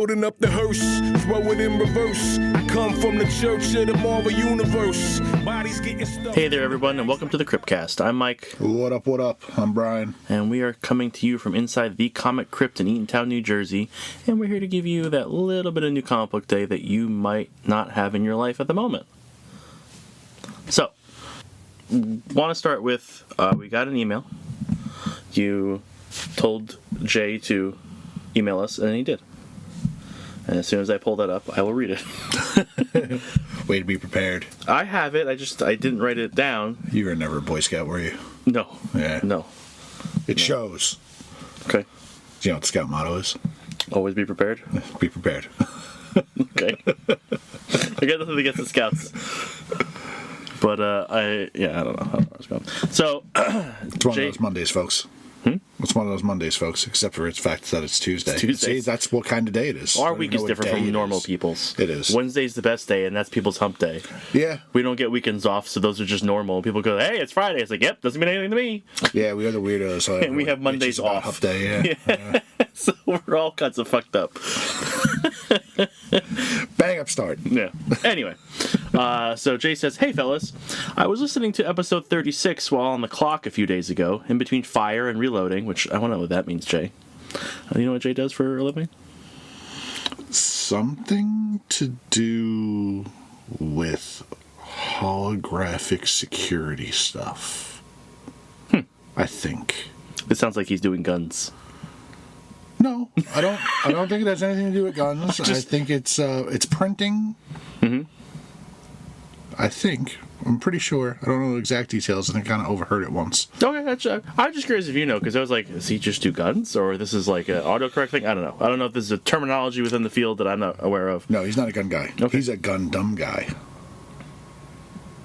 loading up the hearse, throw it in reverse. I come from the church of the Marvel Universe. Bodies getting stuck. Hey there, everyone, and welcome to the Cryptcast. I'm Mike. What up, what up? I'm Brian. And we are coming to you from inside the Comic Crypt in Eatontown, New Jersey. And we're here to give you that little bit of new comic book day that you might not have in your life at the moment. So, want to start with, we got an email. You told Jay to email us, and he did. And as soon as I pull that up, I will read it. Way to be prepared. I have it, I didn't write it down. You were never a Boy Scout, were you? No. Yeah. No. It shows. Okay. Do you know what the Scout motto is? Always be prepared? Be prepared. Okay. I got nothing against the Scouts. But, I don't know how it's going. So, it's one of those Mondays, folks. It's one of those Mondays, folks, except for its fact that it's Tuesday. It's Tuesday. See, that's what kind of day it is. Our week is different from normal people's. It is. Wednesday's the best day, and that's people's hump day. Yeah. We don't get weekends off, so those are just normal. People go, hey, it's Friday. It's like, yep, doesn't mean anything to me. Yeah, we are the weirdos. So and we have Mondays off. Hump day, yeah. So we're all kinds of fucked up. Bang up start. Yeah. Anyway, so Jay says, hey, fellas, I was listening to episode 36 while on the clock a few days ago, in between fire and reloading, which I want to know what that means, Jay. You know what Jay does for a living? Something to do with holographic security stuff. I think. It sounds like he's doing guns. No, I don't think it has anything to do with guns. I think it's printing. Mm-hmm. I think. I'm pretty sure. I don't know the exact details, and I kind of overheard it once. Okay, I'm just curious if you know, because I was like, does he just do guns, or this is like an autocorrect thing? I don't know. I don't know if this is a terminology within the field that I'm not aware of. No, he's not a gun guy. Okay. He's a gun dumb guy.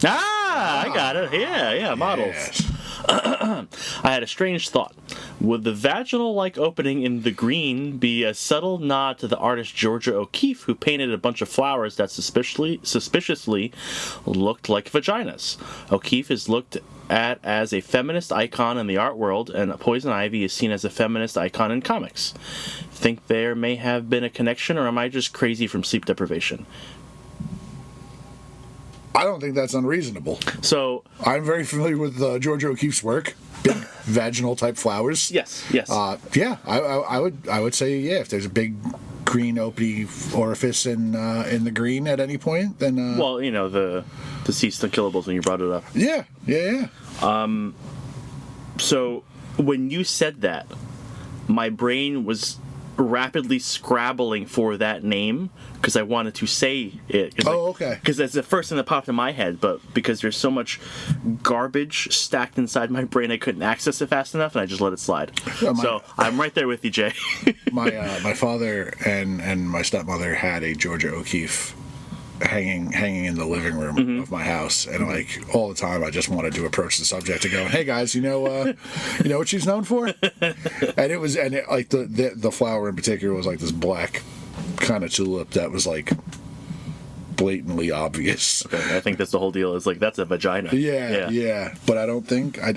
I got it. Yeah, models. Yes. I had a strange thought. Would the vaginal-like opening in the green be a subtle nod to the artist Georgia O'Keeffe, who painted a bunch of flowers that suspiciously looked like vaginas? O'Keeffe is looked at as a feminist icon in the art world, and Poison Ivy is seen as a feminist icon in comics. Think there may have been a connection, or am I just crazy from sleep deprivation? I don't think that's unreasonable. So I'm very familiar with Georgia O'Keeffe's work. Big vaginal type flowers. Yes. Yeah, I would say if there's a big green opening orifice in the green at any point, then well, you know, the deceased unkillables when you brought it up. Yeah. So when you said that, my brain was rapidly scrabbling for that name because I wanted to say it. Okay. Because that's the first thing that popped in my head, but because there's so much garbage stacked inside my brain, I couldn't access it fast enough, and I just let it slide. So I'm right there with you, Jay. my father and my stepmother had a Georgia O'Keeffe hanging in the living room of my house, and like all the time I just wanted to approach the subject and go, hey guys, you know what she's known for? And the flower in particular was like this black kind of tulip that was like blatantly obvious. Okay, I think that's the whole deal, is like, that's a vagina. Yeah. But I don't think I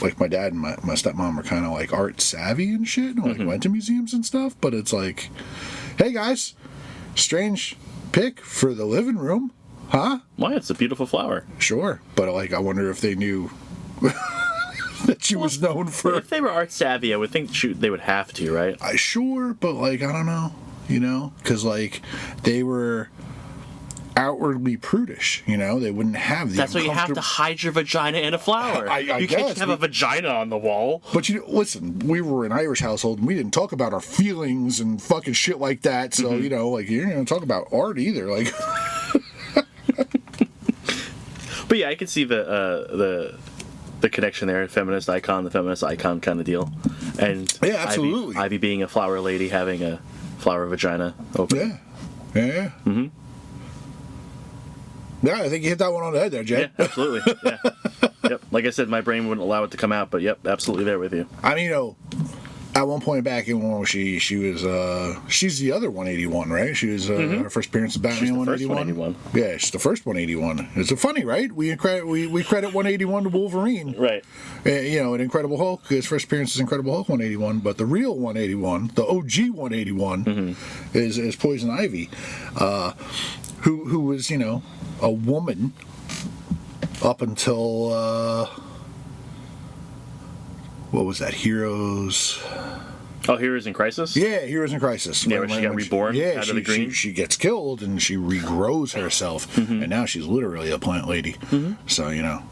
like my dad and my stepmom are kind of like art savvy and shit, and like went to museums and stuff, but it's like, hey guys, strange pick for the living room, huh? Why? It's a beautiful flower. Sure, but like I wonder if they knew that she was known for. If they were art savvy, I would think they would have to, right? Sure, but like I don't know, because like they were outwardly prudish, they wouldn't have the. That's why you have to hide your vagina in a flower. You can't just have a vagina on the wall. But listen, we were an Irish household, and we didn't talk about our feelings and fucking shit like that. So like you're not gonna talk about art either, like. But yeah, I could see the connection there. The feminist icon kind of deal, and yeah, absolutely. Ivy being a flower lady, having a flower vagina open. Yeah. Yeah, I think you hit that one on the head there, Jay. Yeah, absolutely. Yeah. Yep. Like I said, my brain wouldn't allow it to come out, but yep, absolutely there with you. I mean, at one point back in when she was she's the other 181, right? She was her first appearance of Batman. She's the 181. first 181. Yeah, she's the first 181. It's funny, right? We credit 181 to Wolverine, Right. You know, an Incredible Hulk. His first appearance is Incredible Hulk 181, but the real 181, the OG 181, is Poison Ivy, who was, you know, a woman up until what was that? Heroes. Oh, Heroes in Crisis? Yeah, Heroes in Crisis. Yeah, where she got reborn out of the green? She gets killed and she regrows herself, and now she's literally a plant lady. So, you know.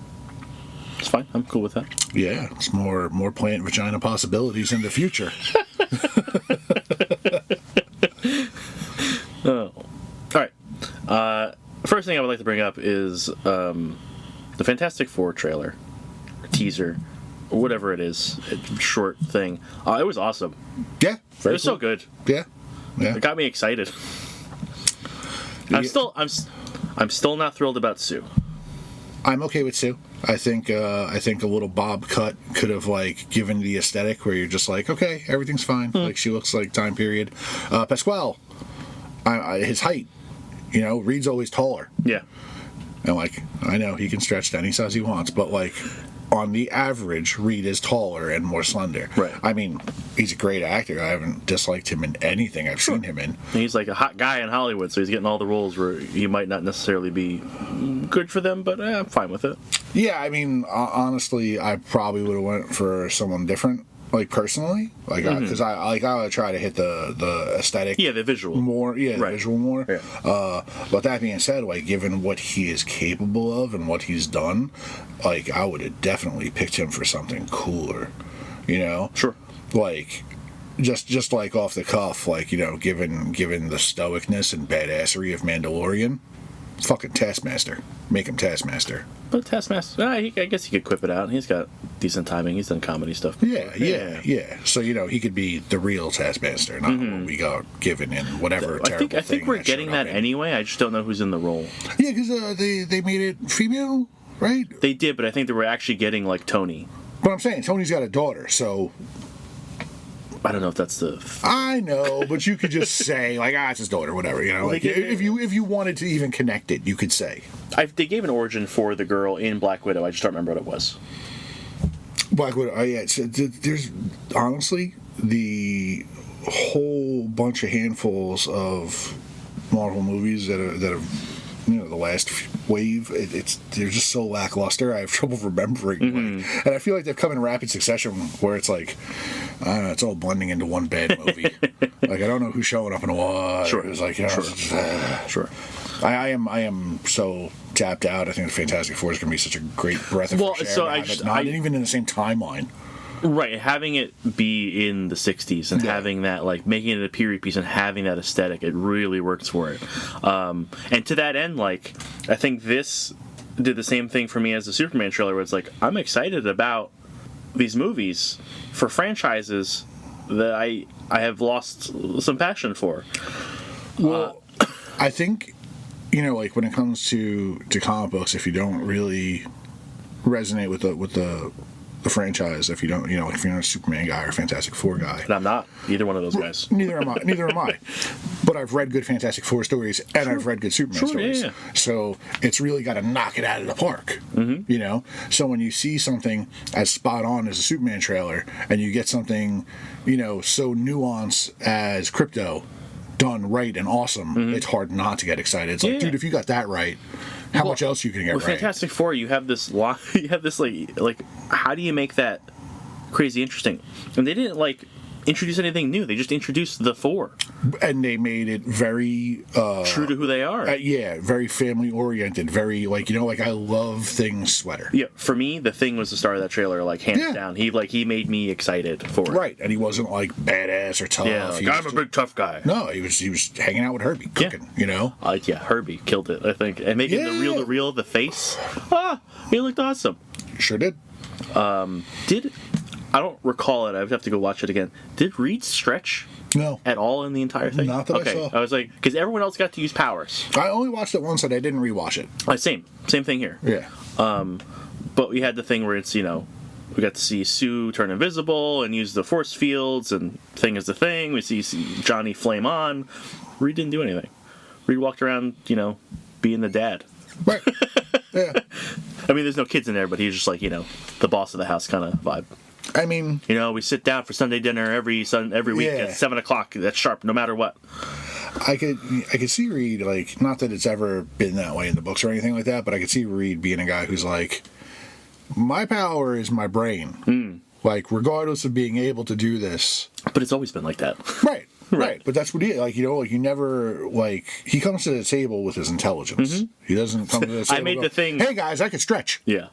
It's fine. I'm cool with that. Yeah, it's more plant vagina possibilities in the future. Oh. All right. First thing I would like to bring up is the Fantastic Four trailer, teaser, whatever it is, short thing. It was awesome. Yeah, It was so good. Yeah, yeah. It got me excited. I'm still not thrilled about Sue. I'm okay with Sue. I think a little bob cut could have like given the aesthetic where you're just like, okay, everything's fine. Like she looks like time period. Pasquale, his height, you know, Reed's always taller. Yeah. And like I know he can stretch to any size he wants, but like on the average, Reed is taller and more slender. Right. I mean, he's a great actor. I haven't disliked him in anything I've seen him in. And he's like a hot guy in Hollywood, so he's getting all the roles where he might not necessarily be good for them, but I'm fine with it. Yeah, I mean, honestly, I probably would have went for someone different, like personally, like because I would try to hit the aesthetic. Yeah, the visual more. Yeah, the Right. visual more. Yeah. But that being said, like given what he is capable of and what he's done, like I would have definitely picked him for something cooler. You know. Sure. Like. Just like off the cuff, like, you know, given the stoicness and badassery of Mandalorian, fucking Taskmaster. Make him Taskmaster. But Taskmaster, I guess he could quip it out. He's got decent timing. He's done comedy stuff. Yeah. So, you know, he could be the real Taskmaster, not what we got given in whatever terrible I think we're thing getting showed that up in. anyway. I just don't know who's in the role. Yeah, because they made it female, right? They did, but I think they were actually getting like Tony. But I'm saying Tony's got a daughter, so I don't know if that's the. I know, but you could just say like, it's his daughter, whatever. You know, Well, like they did- if you wanted to even connect it, you could say. They gave an origin for the girl in Black Widow. I just don't remember what it was. Black Widow. Oh, yeah. There's honestly the whole bunch of handfuls of Marvel movies that have you know the last wave. They're just so lackluster. I have trouble remembering, and I feel like they've come in rapid succession where it's like I don't know, it's all blending into one bad movie. Like I don't know who's showing up in what. Sure. It's like you know, Sure. I am so tapped out. I think the Fantastic Four is going to be such a great breath of fresh air. so to I have just- it not I- even in the same timeline. Right, having it be in the 60s and Yeah. having that, like, making it a period piece and having that aesthetic, it really works for it. And to that end, like, I think this did the same thing for me as the Superman trailer, where it's like, I'm excited about these movies for franchises that I have lost some passion for. Well, I think, you know, like, when it comes to comic books, if you don't really resonate with the franchise, if you don't, you know, if you're not a Superman guy or a Fantastic Four guy. And I'm not either one of those guys. Neither am I. But I've read good Fantastic Four stories and I've read good Superman stories. Yeah. So it's really got to knock it out of the park. You know? So when you see something as spot on as a Superman trailer and you get something, you know, so nuanced as Crypto done right and awesome, it's hard not to get excited. It's like, Yeah. dude, if you got that right, how much else you can get With right? Fantastic Four, you have this like how do you make that crazy interesting? And they didn't like introduce anything new. They just introduced the four, And they made it very true to who they are. yeah, very family oriented, very like, you know, like I love Thing's sweater. Yeah, for me, the Thing was the star of that trailer, like hands Yeah. down. He made me excited for it. Right, and he wasn't like badass or tough. Yeah, He like, was I'm a big tough guy. No, he was hanging out with Herbie, cooking. You know, Yeah, Herbie killed it, I think, and making Yeah. the real, the face. He looked awesome. sure did. I don't recall it. I would have to go watch it again. Did Reed stretch No, at all in the entire thing? Not that I okay. saw. I was like, because everyone else got to use powers. I only watched it once, and I didn't rewatch it. Same thing here. Yeah, But we had the thing where it's, you know, we got to see Sue turn invisible and use the force fields, and Thing is the Thing. We see Johnny flame on. Reed didn't do anything. Reed walked around, being the dad. Right. Yeah. I mean, there's no kids in there, but he's just like, the boss of the house kind of vibe. I mean, we sit down for Sunday dinner every week at 7:00. That's sharp, no matter what. I could see Reed, like, not that it's ever been that way in the books or anything like that, but I could see Reed being a guy who's like, my power is my brain. Like, regardless of being able to do this. But it's always been like that. Right. Right, but that's what he is. Like, you never, like, he comes to the table with his intelligence. He doesn't come to the table I made the thing. Hey, guys, I could stretch. Yeah.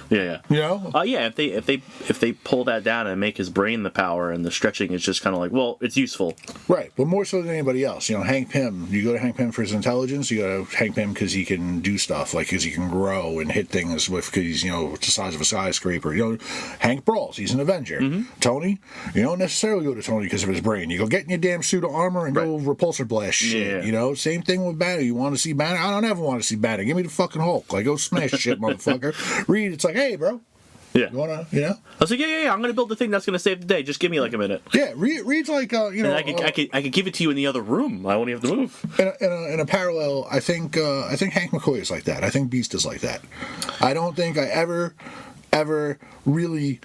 Yeah. Yeah, if they pull that down and make his brain the power, and the stretching is just kind of like, well, it's useful. Right, but more so than anybody else. Hank Pym, you go to Hank Pym for his intelligence, you go to Hank Pym because he can do stuff, like, because he can grow and hit things because he's, the size of a skyscraper. Hank brawls, he's an Avenger. Tony, you don't necessarily go to Tony because of his brain. You go get in your damn suit of armor and go repulsor blast shit. Yeah. Same thing with Banner. You want to see Banner? I don't ever want to see Banner. Give me the fucking Hulk. Like, go smash shit, motherfucker. Reed, it's like, hey, bro. Yeah. You wanna, I was like, yeah, I'm gonna build the thing that's gonna save the day. Just give me like a minute. Yeah, Reed's like, And I could give it to you in the other room. I won't even have to move. In a parallel, I think Hank McCoy is like that. I think Beast is like that. I don't think I ever really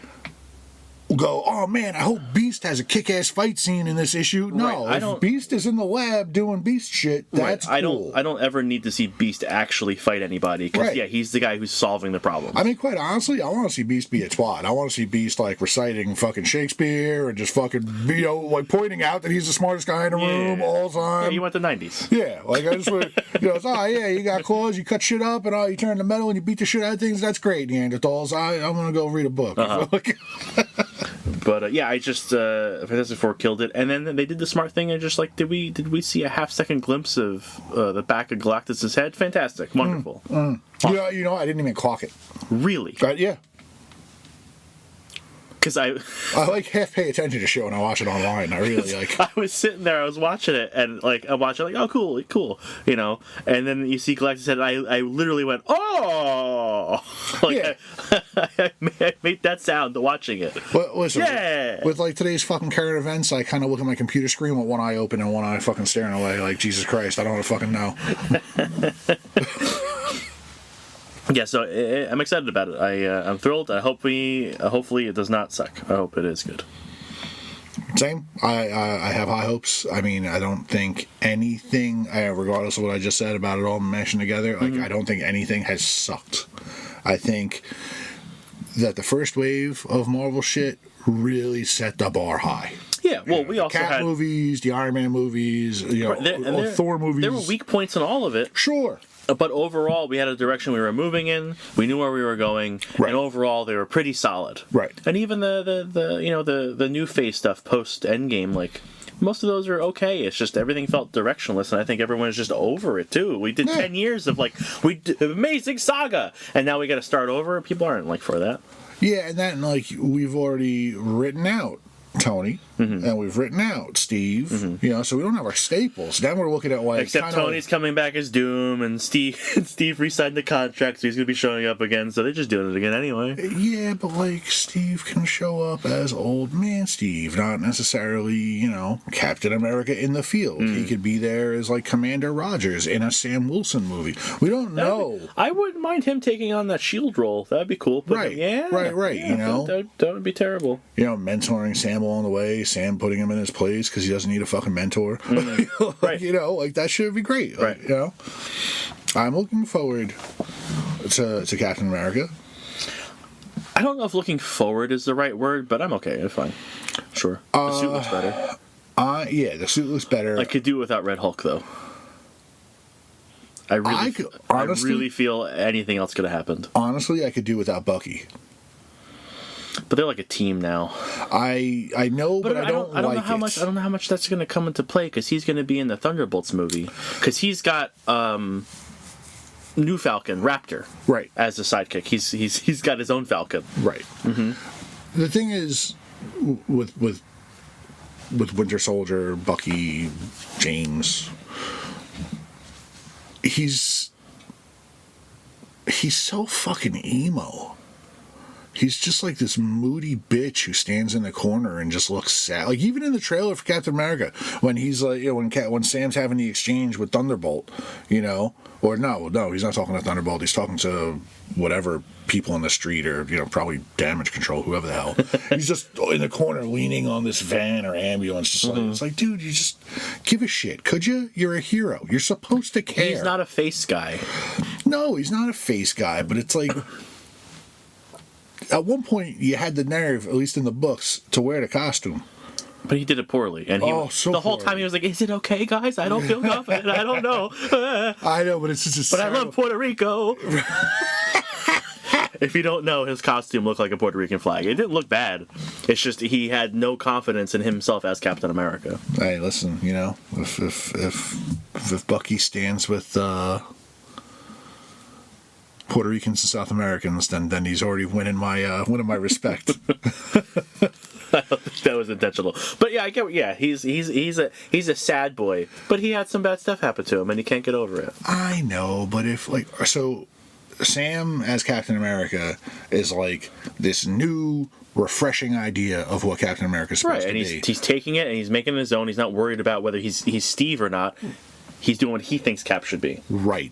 go, oh man, I hope Beast has a kick-ass fight scene in this issue. No, if Beast is in the lab doing Beast shit, that's cool. I don't ever need to see Beast actually fight anybody, because he's the guy who's solving the problem. I mean, quite honestly, I want to see Beast be a twat. I want to see Beast like reciting fucking Shakespeare and just fucking like pointing out that he's the smartest guy in the room all the time. Yeah, you went the 90s. Yeah, like I just went, you got claws, you cut shit up, and you turn the metal and you beat the shit out of things. That's great, Neanderthals. I'm gonna go read a book. But I just Fantastic Four killed it, and then they did the smart thing and just like, did we see a half-second glimpse of the back of Galactus's head? Fantastic, wonderful. Awesome. I didn't even clock it. Really? Yeah. Because I like half pay attention to show and I watch it online. I really like. I was sitting there, I was watching it, and like I watched it, like, oh cool, and then you see Galactus head, and I literally went, oh, like, yeah. I made that sound watching it. But listen, yeah. with like today's fucking current events, I kind of look at my computer screen with one eye open and one eye fucking staring away. Like, Jesus Christ, I don't want to fucking know. Yeah, so I'm excited about it. I'm thrilled. Hopefully it does not suck. I hope it is good. Same. I have high hopes. I mean, I don't think anything, regardless of what I just said about it all mashing together, like, I don't think anything has sucked. I think that the first wave of Marvel shit really set the bar high. Yeah, well, we also Cat had movies, the Iron Man movies, Thor movies. There were weak points in all of it. Sure. But overall, we had a direction we were moving in. We knew where we were going, and overall, they were pretty solid. Right. And even the new phase stuff post Endgame, like, most of those are okay. It's just everything felt directionless, and I think everyone is just over it too. We did 10 years of like amazing saga, and now we got to start over. People aren't like for that. Yeah, and that, like, we've already written out Tony, and we've written out Steve, so we don't have our staples. Then we're looking at, like, except Tony's coming back as Doom, and Steve re-signed the contract, so he's going to be showing up again, so they're just doing it again anyway. Yeah, but, like, Steve can show up as Old Man Steve, not necessarily, Captain America in the field. He could be there as, like, Commander Rogers in a Sam Wilson movie. We don't know. I wouldn't mind him taking on that SHIELD role. That'd be cool. Right. Yeah, that would be terrible. Mentoring Sam along the way, Sam putting him in his place because he doesn't need a fucking mentor. Right. Like, that should be great. Right. I'm looking forward to Captain America. I don't know if looking forward is the right word, but I'm okay. It's fine. Sure. The suit looks better. Yeah, the suit looks better. I could do it without Red Hulk, though. I really feel anything else could have happened. Honestly, I could do without Bucky. But they're like a team now. I know, but I don't like know how much. I don't know how much that's going to come into play, because he's going to be in the Thunderbolts movie. Because he's got new Falcon, Raptor, right, as a sidekick. He's got his own Falcon, right. The thing is, with Winter Soldier, Bucky, James, he's so fucking emo. he's just like this moody bitch who stands in the corner and just looks sad. Like even in the trailer for Captain America, when he's like, when Sam's having the exchange with Thunderbolt, or no, he's not talking to Thunderbolt. He's talking to whatever people in the street, or probably damage control, whoever the hell. He's just in the corner leaning on this van or ambulance, just like it's like, dude, you just give a shit, could you? You're a hero. You're supposed to care. He's not a face guy. No, he's not a face guy, but it's like. At one point, you had the nerve, at least in the books, to wear the costume. But he did it poorly, and the whole time he was like, "Is it okay, guys? I don't feel confident. I don't know." I know, but it's just. But I love Puerto Rico. If you don't know, his costume looked like a Puerto Rican flag. It didn't look bad. It's just he had no confidence in himself as Captain America. Hey, listen, if Bucky stands with Puerto Ricans and South Americans, then he's already winning my respect. I don't think that was intentional, but yeah, I get. Yeah, he's a sad boy, but he had some bad stuff happen to him, and he can't get over it. I know, but Sam as Captain America is like this new, refreshing idea of what Captain America is supposed to be. Right, and he's taking it and he's making it his own. He's not worried about whether he's Steve or not. He's doing what he thinks Cap should be. Right.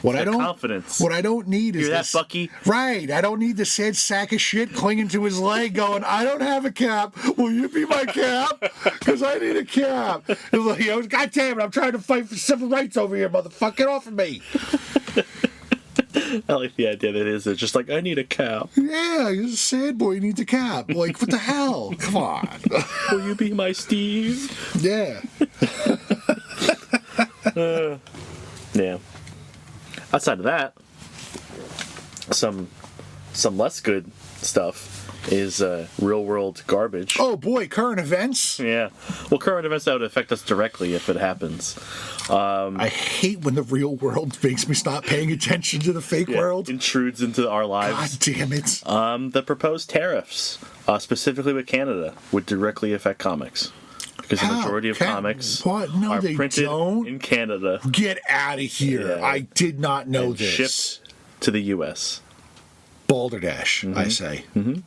What I don't need is that, Bucky? Right. I don't need the sad sack of shit clinging to his leg, going, "I don't have a cap. Will you be my cap? Because I need a cap." Like, God damn it! I'm trying to fight for civil rights over here, motherfucker. Get off of me. I like the idea that it's just like, I need a cap. Yeah, you're a sad boy. You need the cap. Like, what the hell? Come on. Will you be my Steve? Yeah. Yeah. Outside of that, some less good stuff is real world garbage. Oh boy, current events. Yeah. Well, current events that would affect us directly if it happens. I hate when the real world makes me stop paying attention to the fake world. Intrudes into our lives. God damn it. The proposed tariffs, specifically with Canada, would directly affect comics. Because the majority of comics are printed in Canada. Get out of here. Yeah. I did not know this. Shipped to the U.S. Balderdash, I say. Mm-hmm.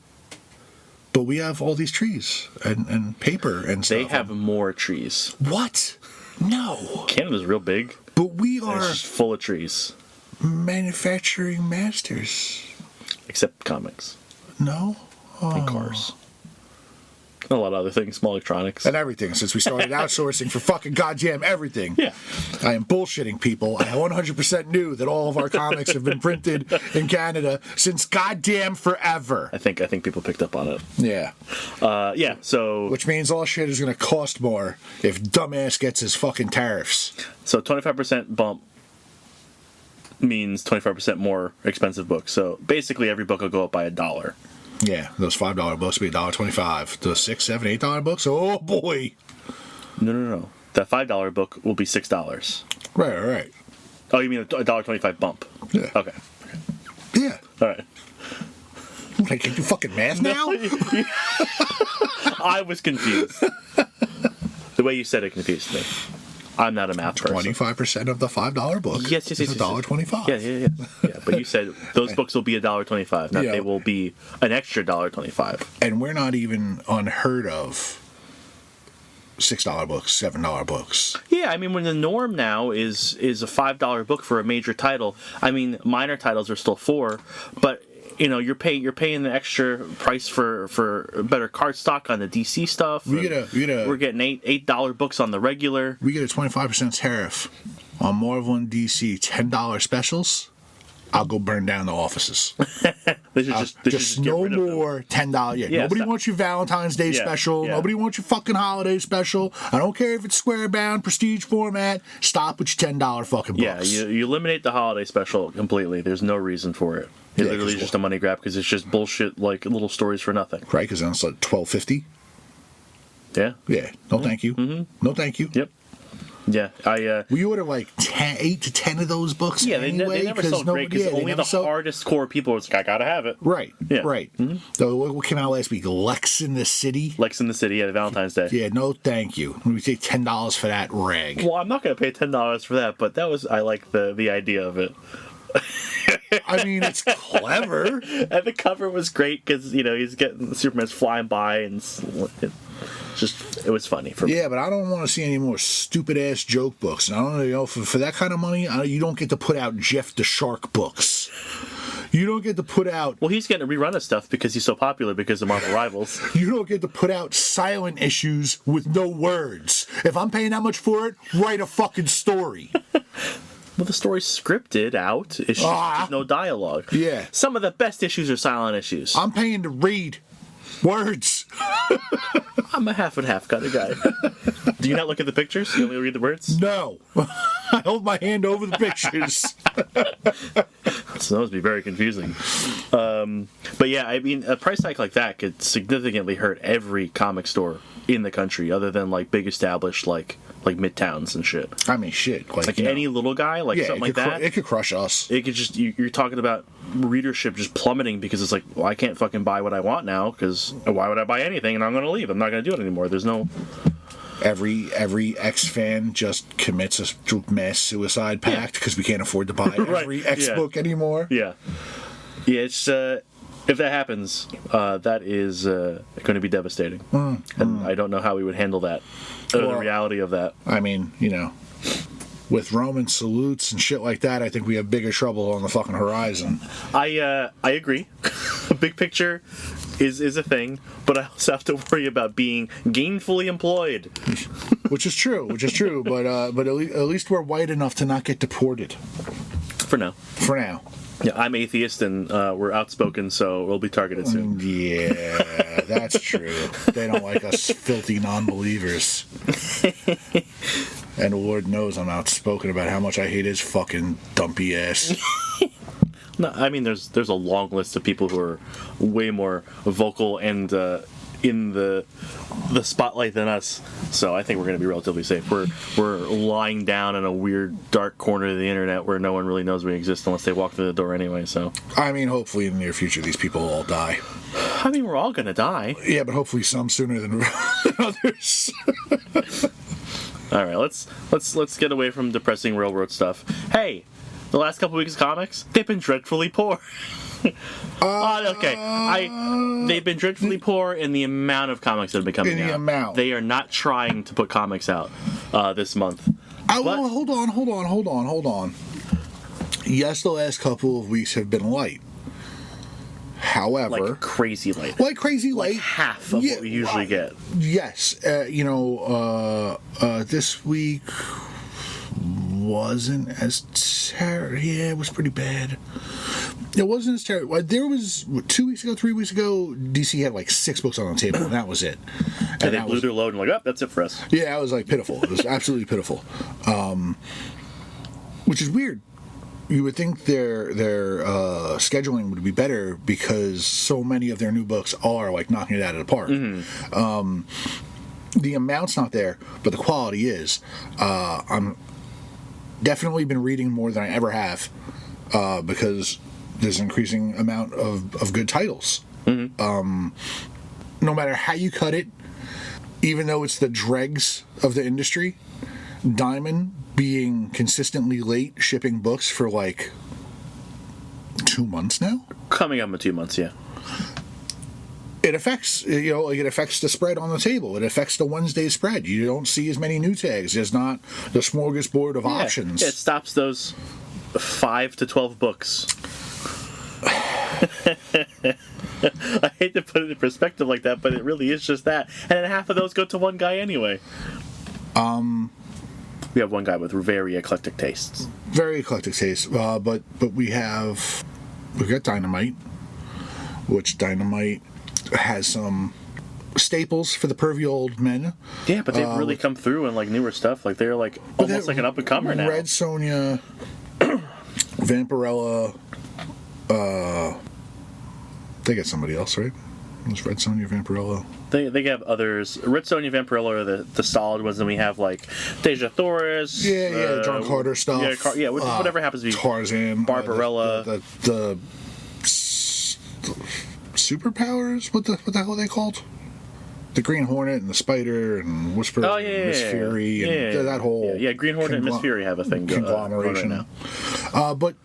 But we have all these trees and paper and stuff. They have more trees. What? No. Canada's real big. But we are... It's just full of trees. Manufacturing masters. Except comics. No? Oh. And cars. A lot of other things, small electronics. And everything, since we started outsourcing for fucking goddamn everything. Yeah. I am bullshitting people. I 100% knew that all of our comics have been printed in Canada since goddamn forever. I think people picked up on it. Yeah. Yeah, so... Which means all shit is going to cost more if dumbass gets his fucking tariffs. So 25% bump means 25% more expensive books. So basically every book will go up by $1. Yeah, those $5 books will be $1.25. Those $6, $7, $8 books, oh boy. No. That $5 book will be $6. Right. Oh, you mean a $1.25 bump? Yeah. Okay. Yeah. All right. Can you do fucking math now? I was confused. The way you said it confused me. I'm not a math person. 25% of the $5 book. Yes. Is $1.25. Yeah. But you said those books will be $1.25. Not they will be an extra $1.25. And we're not even unheard of $6 books, $7 books. Yeah, I mean, when the norm now is a $5 book for a major title. I mean, minor titles are still $4, but you're paying the extra price for better card stock on the DC stuff. We're getting $8 books on the regular. We get a 25% tariff on Marvel and DC $10 specials. I'll go burn down the offices. Just no more $10. Yeah, nobody wants your Valentine's Day special. Yeah. Nobody wants your fucking holiday special. I don't care if it's square bound, prestige format. Stop with your $10 fucking books. Yeah, you eliminate the holiday special completely. There's no reason for it. It's literally just a money grab because it's just bullshit, like little stories for nothing. Right, because then it's like $12.50. Yeah. Yeah. No, thank you. Mm-hmm. No, thank you. Yep. Yeah, we order like 8 to 10 of those books. Yeah, anyway, they never sold great because only the hardest core people was like, I gotta have it. Right. Yeah. Right. Mm-hmm. So what came out last week? Lex in the City. Yeah, Valentine's Day. Yeah, no, thank you. We take $10 for that rag. Well, I'm not gonna pay $10 for that, but I like the idea of it. I mean, it's clever. And the cover was great because he's getting Superman's flying by, and it was funny for me. Yeah, but I don't want to see any more stupid ass joke books. And I don't know, for that kind of money, you don't get to put out Jeff the Shark books. You don't get to put out... Well, he's getting a rerun of stuff because he's so popular because of Marvel Rivals. You don't get to put out silent issues with no words. If I'm paying that much for it, write a fucking story. Well, the story's scripted out. It's just no dialogue. Yeah. Some of the best issues are silent issues. I'm paying to read words. I'm a half and half kind of guy. Do you not look at the pictures? You only read the words? No. I hold my hand over the pictures. So that must be very confusing. But yeah, I mean, a price hike like that could significantly hurt every comic store in the country, other than like big established like Midtowns and shit. I mean, shit. Like any little guy, something like that. It could crush us. It could just you're talking about readership just plummeting because it's like, well, I can't fucking buy what I want now because why would I buy anything? And I'm going to leave. I'm not going to do it anymore. There's no. Every X fan just commits a mass suicide pact because we can't afford to buy every X book anymore. Yeah. Yeah, it's if that happens, that is going to be devastating. And I don't know how we would handle that. The reality of that. I mean, with Roman salutes and shit like that, I think we have bigger trouble on the fucking horizon. I agree. Big picture is a thing, but I also have to worry about being gainfully employed. Which is true, but at least we're white enough to not get deported. For now. Yeah, I'm atheist and we're outspoken, so we'll be targeted soon. Yeah, that's true. They don't like us filthy non-believers. And Lord knows I'm outspoken about how much I hate his fucking dumpy ass. No, I mean, there's a long list of people who are way more vocal and in the spotlight than us. So I think we're going to be relatively safe. We're lying down in a weird dark corner of the internet where no one really knows we exist unless they walk through the door anyway. So I mean, hopefully in the near future these people will all die. I mean, we're all going to die. Yeah, but hopefully some sooner than others. All right, let's get away from depressing railroad stuff. Hey, the last couple weeks of comics, they've been dreadfully poor. They've been dreadfully poor in the amount of comics that have been coming out. They are not trying to put comics out this month. Well, hold on. Yes, the last couple of weeks have been light. However, like crazy light. Like half of what we usually get. Yes, this week wasn't as terrible. Yeah, it was pretty bad. It wasn't as terrible. There was 3 weeks ago, DC had like 6 books on the table, and that was it. And they blew their load and like, that's it for us. Yeah, it was like pitiful. It was absolutely pitiful. Which is weird. You would think their scheduling would be better because so many of their new books are like knocking it out of the park. Mm-hmm. The amount's not there, but the quality is. I'm definitely been reading more than I ever have because there's an increasing amount of good titles. Mm-hmm. No matter how you cut it, even though it's the dregs of the industry, Diamond being consistently late shipping books for like 2 months now. Coming up in 2 months, yeah. It affects, it affects the spread on the table. It affects the Wednesday spread. You don't see as many new tags. There's not the smorgasbord of options. It stops those 5 to 12 books. I hate to put it in perspective like that, but it really is just that. And then half of those go to one guy anyway. We have one guy with very eclectic tastes. Very eclectic tastes. But we've got Dynamite, which Dynamite has some staples for the pervy old men. Yeah, but they've really come through in like newer stuff. Like they're like almost like an up and comer now. Red Sonja, Vampirella. They got somebody else, right? It was Red Sonja, Vampirella. They have others. Red Sonja, Vampirella are the solid ones, and we have like Deja Thoris. Yeah, John Carter stuff. Whatever happens to be Tarzan, Barbarella. The superpowers. What the hell are they called? The Green Hornet and the Spider and Whisper and Miss Fury and that whole Green Hornet and Miss Fury have a thing conglomeration going right now. But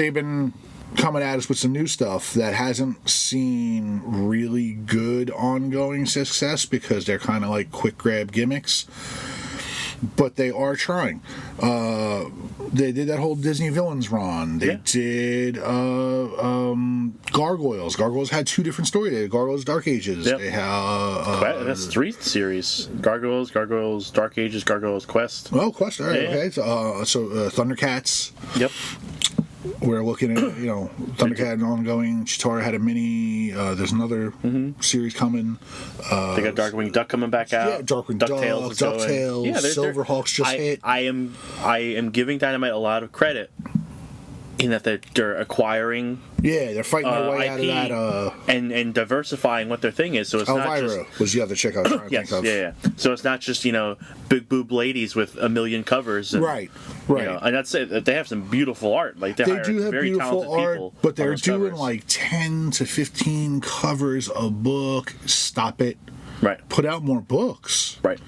they've been coming at us with some new stuff that hasn't seen really good ongoing success because they're kind of like quick grab gimmicks. But they are trying. They did that whole Disney villains run. They did Gargoyles. Gargoyles had 2 different stories. They had Gargoyles Dark Ages. Yep. They have, That's 3 series. Gargoyles, Dark Ages, Gargoyles, Quest. Oh, Quest. All right. Yeah. Okay. So Thundercats. Yep. We're looking at, Thundercat ongoing. Chitara had a mini. There's another series coming. They got Darkwing Duck coming back out. Yeah, Darkwing Duck, DuckTales, Silverhawks just hit. I am giving Dynamite a lot of credit in that they're acquiring. Yeah, they're fighting their way out of that. And diversifying what their thing is. So it's not just. Was the other chick I was trying to think of. Yeah. So it's not just big boob ladies with a million covers. And, right. And I'd say that they have some beautiful art. Like they do have very beautiful art, people but they're doing covers. like 10 to 15 covers a book. Stop it. Right. Put out more books. Right.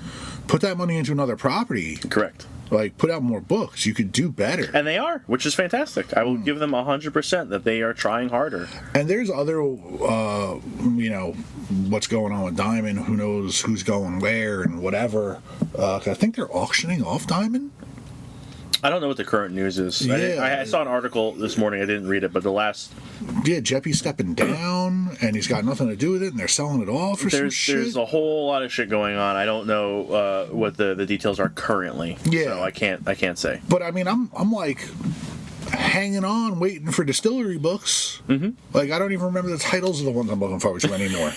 Put that money into another property. Correct. Like, put out more books. You could do better. And they are, which is fantastic. I will give them 100% that they are trying harder. And there's other, what's going on with Diamond. Who knows who's going where and whatever. 'Cause I think they're auctioning off Diamond. I don't know what the current news is. Yeah. I saw an article this morning. I didn't read it, but the last... Yeah, Jeppy's stepping down, and he's got nothing to do with it, and they're selling it all for some shit. There's a whole lot of shit going on. I don't know what the details are currently. Yeah. So I can't say. But I mean, I'm like hanging on, waiting for distillery books. Mm-hmm. Like, I don't even remember the titles of the ones I'm looking forward to anymore.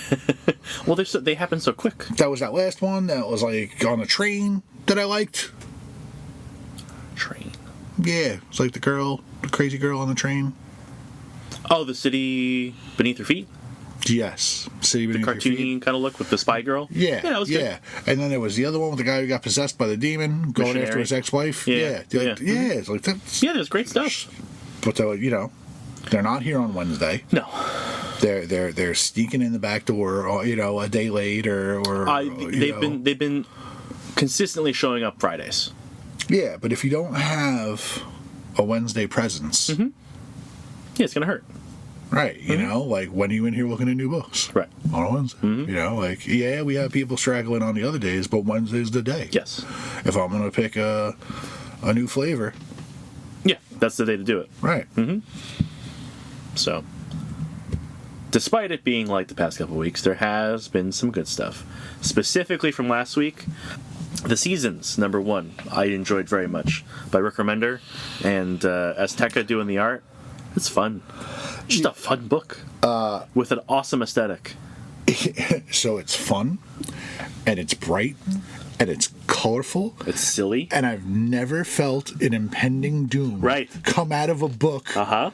Well, they happen so quick. That was that last one that was like on a train that I liked. Train. Yeah, it's like the crazy girl on the train. Oh, the city beneath your feet? Yes. City Beneath Your Feet. Cartoony kind of look with the spy girl? Yeah. That was good. And then there was the other one with the guy who got possessed by the demon going Missionary. after his ex-wife. Yeah. It's like that's, Yeah, there's great stuff. but they're not here on Wednesday. No. They're sneaking in the back door, a day late or they've been consistently showing up Fridays. Yeah, but if you don't have a Wednesday presence, Yeah, it's gonna hurt. right? Like when are you in here looking at new books? Right. On a Wednesday. We have people straggling on the other days, but Wednesday's the day. Yes. If I'm gonna pick a new flavor, Yeah, that's the day to do it. right? So, despite it being like the past couple weeks, there has been some good stuff. Specifically from last week, The Seasons, #1, I enjoyed very much, by Rick Remender and Azteca doing the art. It's fun. Just a fun book with an awesome aesthetic. So it's fun, and it's bright, and it's colorful. It's silly. And I've never felt an impending doom come out of a book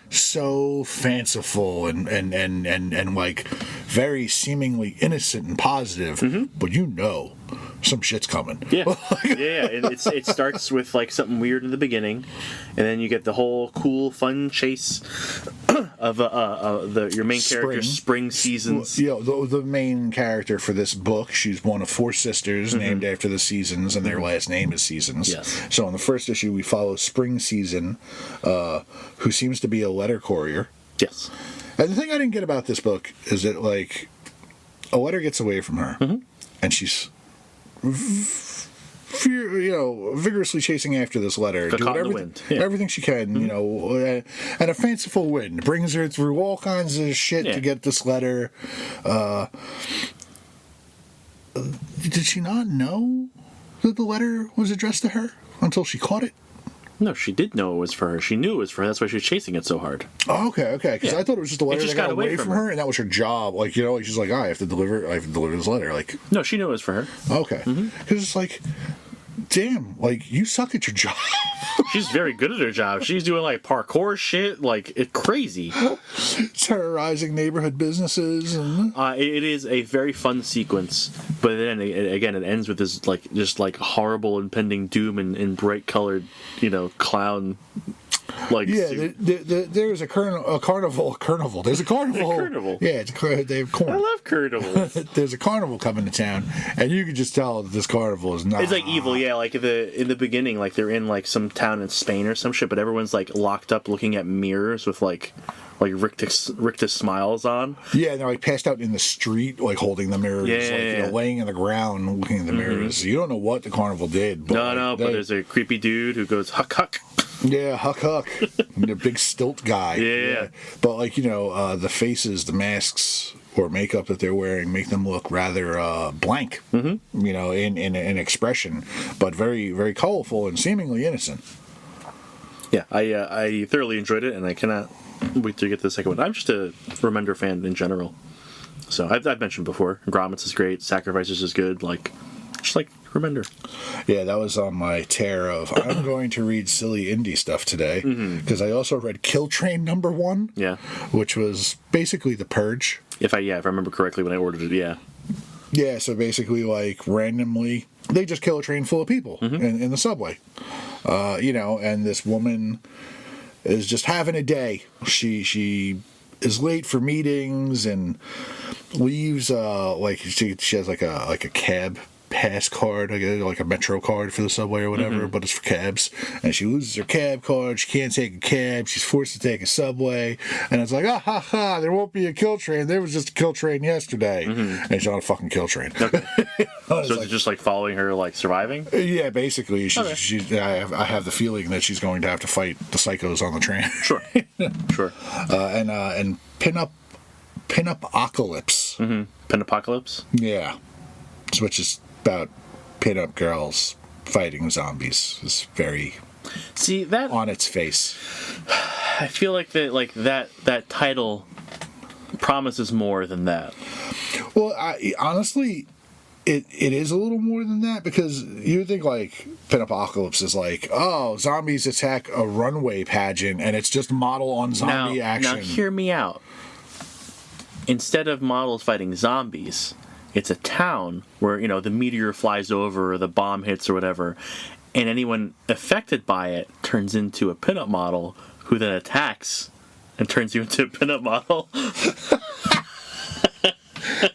so fanciful and like very seemingly innocent and positive, but some shit's coming. Yeah. And it starts with like something weird in the beginning, and then you get the whole cool, fun chase of your main character, Spring Seasons. The main character for this book, she's one of 4 sisters named after the seasons, and their last name is Seasons. Yes. So in the first issue, we follow Spring Season, who seems to be a letter courier. Yes. And the thing I didn't get about this book is that, like, a letter gets away from her, and she's vigorously chasing after this letter, doing everything she can, and a fanciful wind brings her through all kinds of shit to get this letter. Did she not know that the letter was addressed to her until she caught it? No, she did know it was for her. She knew it was for her. That's why she was chasing it so hard. Oh, okay. Because I thought it was just a letter that got away from her, and that was her job. Like, she's like, I have to deliver this letter. Like, no, she knew it was for her. Okay. Because it's like, damn, like, you suck at your job. She's very good at her job. She's doing like parkour shit, like it's crazy. Terrorizing neighborhood businesses. And... it is a very fun sequence, but then again, it ends with this like just like horrible impending doom and bright colored, clown like Yeah, suit. there's a carnival. There's a carnival. Carnival. Yeah, they have corn. I love carnivals. There's a carnival coming to town, and you can just tell that this carnival is not. It's like evil, yeah. Like in the beginning, like they're in like some town in Spain or some shit, but everyone's like locked up, looking at mirrors with like rictus smiles on. Yeah, and they're like passed out in the street, like holding the mirrors, Yeah. laying in the ground, looking at the mirrors. You don't know what the carnival did. But But there's a creepy dude who goes huck huck. Yeah, huck. The big stilt guy. Yeah. But the faces, the masks or makeup that they're wearing make them look rather blank. Mm-hmm. In expression, but very, very colorful and seemingly innocent. Yeah, I thoroughly enjoyed it, and I cannot wait to get to the second one. I'm just a Remender fan in general. So I've mentioned before, Grommets is great, Sacrifices is good, just like Remender. Yeah, that was on my tear of I'm going to read silly indie stuff today, because I also read Kill Train #1. Yeah. Which was basically The Purge. If I remember correctly when I ordered it, yeah. Yeah, so basically, randomly, they just kill a train full of people in the subway. And this woman is just having a day. She is late for meetings and leaves. She has like a cab pass card, like a Metro card for the subway or whatever, but it's for cabs. And she loses her cab card. She can't take a cab. She's forced to take a subway. And it's like, there won't be a kill train. There was just a kill train yesterday. And she's on a fucking kill train. Okay. So is it just like following her, like surviving? Yeah, basically. Okay. I have the feeling that she's going to have to fight the psychos on the train. Sure. And Pin-Up-Ocalypse. Pin-Apocalypse? Yeah. Which is about pin-up girls fighting zombies. It's very on its face. I feel like that title promises more than that. Well, honestly, it is a little more than that, because you would think Pin-Up-Ocalypse is zombies attack a runway pageant and it's just model on zombie action. Now hear me out. Instead of models fighting zombies, it's a town where, the meteor flies over or the bomb hits or whatever, and anyone affected by it turns into a pinup model who then attacks and turns you into a pinup model.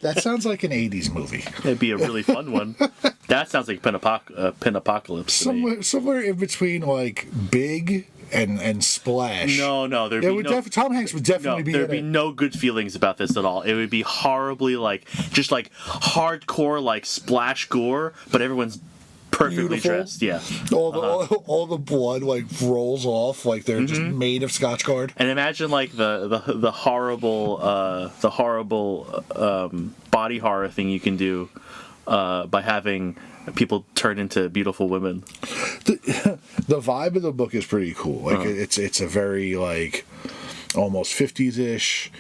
That sounds like an 80s movie. It'd be a really fun one. That sounds like Pin-Apocalypse. Somewhere in between Big and Splash. No, Tom Hanks would definitely be. There'd be no good feelings about this at all. It would be horribly hardcore Splash gore, but everyone's perfectly beautiful. Dressed. Yeah, all the blood rolls off they're just made of Scotch Guard. And imagine the horrible body horror thing you can do by having people turn into beautiful women. The vibe of the book is pretty cool. It's a very almost 50s-ish,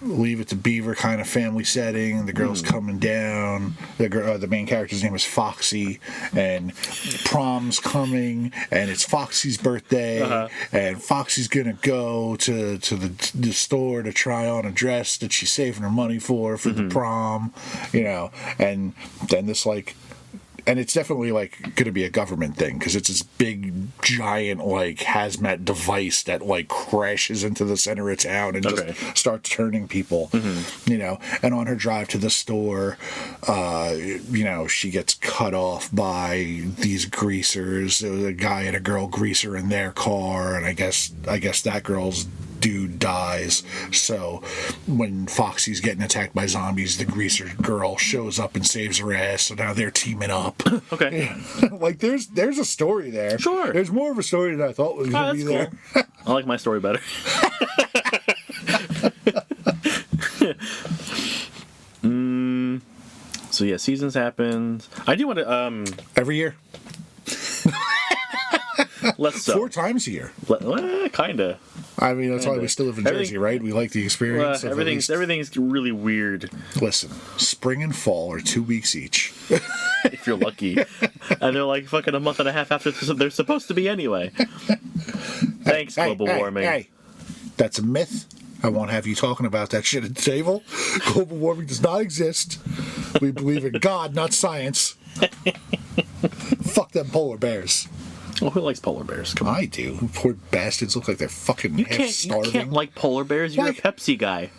Leave It to Beaver kind of family setting. The girl's coming down. The main character's name is Foxy, and prom's coming, and it's Foxy's birthday, and Foxy's gonna go to the store to try on a dress that she's saving her money for the prom, and then this and it's definitely going to be a government thing, because it's this big giant hazmat device that crashes into the center of town and just starts turning people. And on her drive to the store, she gets cut off by these greasers. There was a guy and a girl greaser in their car, and I guess that girl's dude dies. So when Foxy's getting attacked by zombies, the greaser girl shows up and saves her ass. So now they're teaming up. Okay. There's a story there. Sure. There's more of a story than I thought was going to be there. Cool. I like my story better. So yeah, seasons happen. I do want to every year. Less so. 4 times a year. Kinda. I mean, that's why we still live in Jersey, right? We like the experience. Everything's really weird. Listen, spring and fall are 2 weeks each. If you're lucky. And they're fucking a month and a half after they're supposed to be anyway. Thanks, global warming. Hey, that's a myth. I won't have you talking about that shit at the table. Global warming does not exist. We believe in God, not science. Fuck them polar bears. Oh, who likes polar bears? Come on. I do. Poor bastards look like they're fucking half starving. You can't like polar bears. You're a Pepsi guy.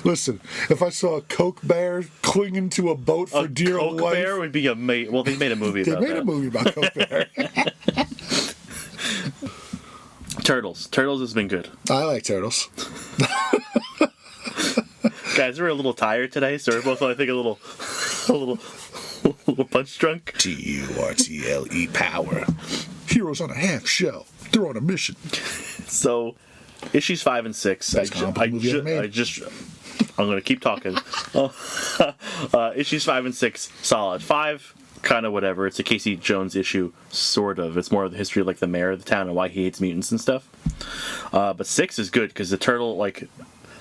Listen, if I saw a Coke bear clinging to a boat for dear Coke life... bear would be amazing. Well, they made a movie about that. They made a movie about Coke bear. Turtles. Turtles has been good. I like turtles. Guys, we're a little tired today, so we're both, I think, a little punch drunk. Turtle power. Heroes on a half shell. They're on a mission. So, issues 5 and 6. I'm going to keep talking. Issues 5 and 6, solid. 5, kind of whatever. It's a Casey Jones issue, sort of. It's more of the history of, like, the mayor of the town and why he hates mutants and stuff. But 6 is good because the turtle, like...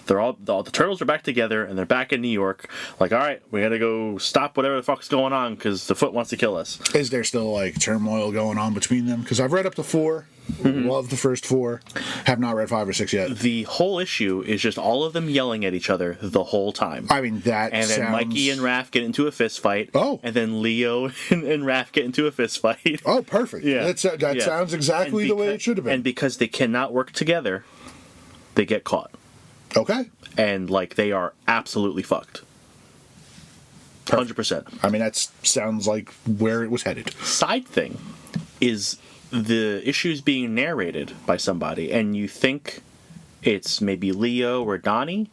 the turtles are back together and they're back in New York. Like, all right, we gotta go stop whatever the fuck's going on because the Foot wants to kill us. Is there still like turmoil going on between them? Because I've read up to 4. Love the first 4. Have not read 5 or 6 yet. The whole issue is just all of them yelling at each other the whole time. I mean, that and then sounds... Mikey and Raph get into a fist fight. Oh. And then Leo and Raph get into a fist fight. Oh, perfect. Yeah. That sounds exactly the way it should have been. And because they cannot work together, they get caught. Okay. And, like, they are absolutely fucked. 100%. I mean, that sounds like where it was headed. Side thing is the issues being narrated by somebody, and you think it's maybe Leo or Donnie,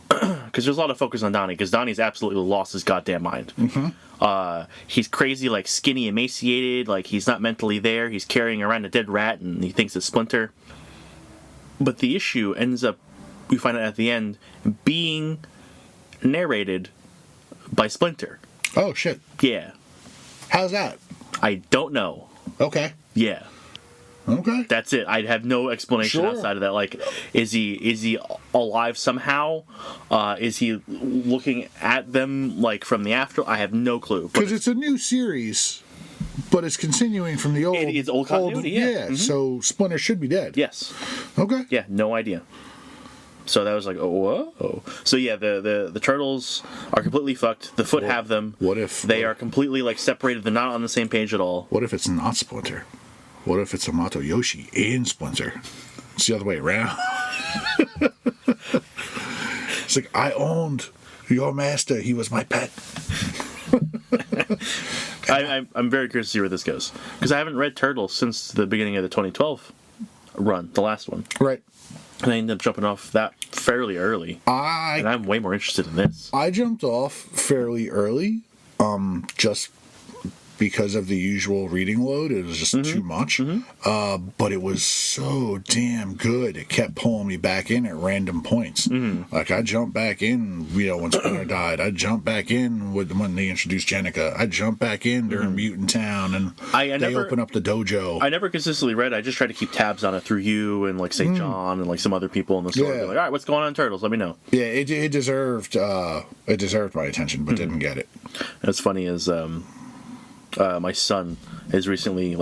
because there's a lot of focus on Donnie, because Donnie's absolutely lost his goddamn mind. Mm-hmm. He's crazy, like, skinny, emaciated, like, he's not mentally there, he's carrying around a dead rat, and he thinks it's Splinter. But the issue ends up, we find out at the end, being narrated by Splinter. Oh, shit. Yeah. How's that? I don't know. Okay. Yeah. Okay. That's it. I have no explanation outside of that. Like, is he alive somehow? Is he looking at them, like, from the after? I have no clue. Because it's a new series, but it's continuing from the old... It's old continuity, yeah. Mm-hmm. So Splinter should be dead. Yes. Okay. Yeah, no idea. So that was like, oh, whoa. So yeah, the turtles are completely fucked. The Foot have them. What if they are completely like separated? They're not on the same page at all. What if it's not Splinter? What if it's Amato Yoshi and Splinter? It's the other way around. It's like, I owned your master. He was my pet. I'm very curious to see where this goes because I haven't read Turtles since the beginning of the 2012 run, the last one. Right. And I ended up jumping off that fairly early. And I'm way more interested in this. I jumped off fairly early, just because of the usual reading load. It was just too much. Mm-hmm. But it was so damn good. It kept pulling me back in at random points. Mm-hmm. Like, I jumped back in, when Splinter died. I jumped back in when they introduced Jenica. I jumped back in during Mutant Town, and they opened up the dojo. I never consistently read it. I just tried to keep tabs on it through you and, like, say, John and, like, some other people in the store. Yeah. Like, all right, what's going on in Turtles? Let me know. Yeah, it deserved my attention, but didn't get it. What's funny is... my son has recently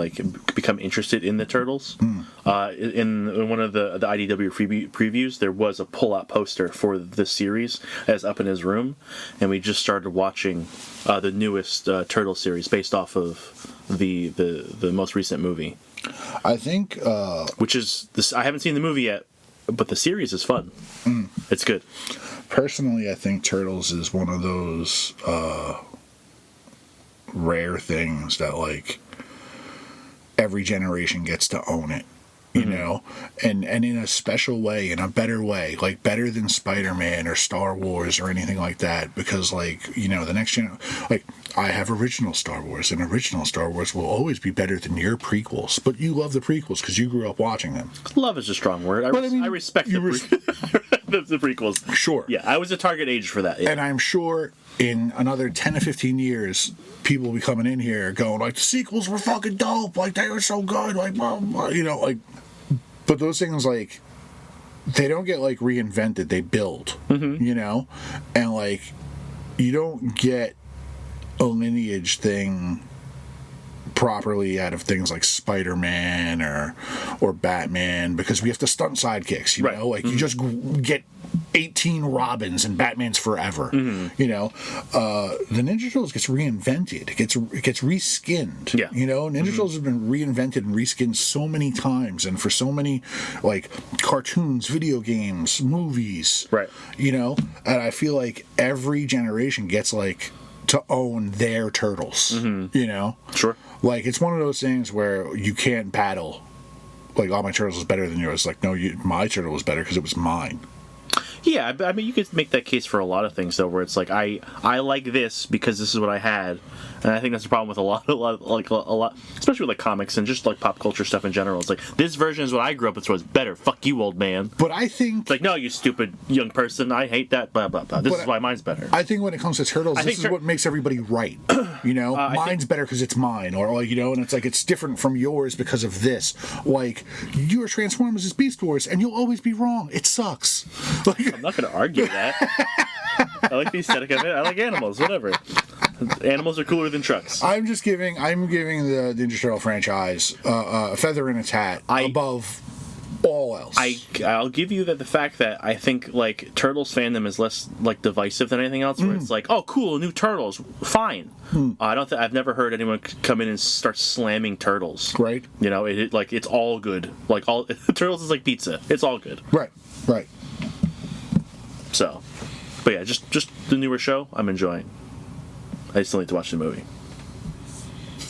become interested in the Turtles. In one of the IDW previews, there was a pull-out poster for this series that's up in his room, and we just started watching the newest Turtle series based off of the most recent movie. I think, which is this. I haven't seen the movie yet, but the series is fun. It's good. Personally, I think Turtles is one of those rare things that, like, every generation gets to own it, you know, and in a special way, in a better way, like better than Spider-Man or Star Wars or anything like that, because, like, the next generation, like, I have original Star Wars, and original Star Wars will always be better than your prequels, but you love the prequels because you grew up watching them. Love is a strong word. I respect the prequels. Sure. Yeah, I was a target age for that. Yeah. And I'm sure in another 10 to 15 years, people will be coming in here going, like, the sequels were fucking dope, like, they were so good, like, blah, blah, like, but those things, like, they don't get, like, reinvented, they build, and, like, you don't get a lineage thing properly out of things like Spider-Man or Batman, because we have to stunt sidekicks, you know? Like, you just get 18 Robins and Batman's forever. You know, the Ninja Turtles gets reinvented. It gets reskinned. Yeah. You know, Ninja Turtles have been reinvented and reskinned so many times, and for so many like cartoons, video games, movies. Right. You know, and I feel like every generation gets like to own their turtles. You know. Sure. Like it's one of those things where you can't battle. Like, oh, my turtles is better than yours. Like, no, my turtle was better because it was mine. Yeah, I mean, you could make that case for a lot of things, though, where it's like, I like this because this is what I had. And I think that's the problem with a lot, especially with like comics and just like pop culture stuff in general. It's like, this version is what I grew up with, so it's better. Fuck you, old man. But I think... It's like, no, you stupid young person. I hate that, blah, blah, blah. This is why mine's better. I think when it comes to turtles, this is what makes everybody right. You know? Mine's better because it's mine. Or, like, you know, and it's like, it's different from yours because of this. Like, your Transformers is Beast Wars, and you'll always be wrong. It sucks. Like, I'm not going to argue that. I like the aesthetic of it. I like animals, whatever. Animals are cooler than trucks. I'm giving the Ninja Turtle franchise a feather in its hat above all else. I'll give you that the fact that I think like Turtles fandom is less like divisive than anything else, where it's like, oh, cool, new Turtles, fine. I've never heard anyone come in and start slamming Turtles. Right. You know, it's all good. Like all Turtles is like pizza. It's all good. Right. Right. So, but yeah, just the newer show, I'm enjoying. I still need to watch the movie.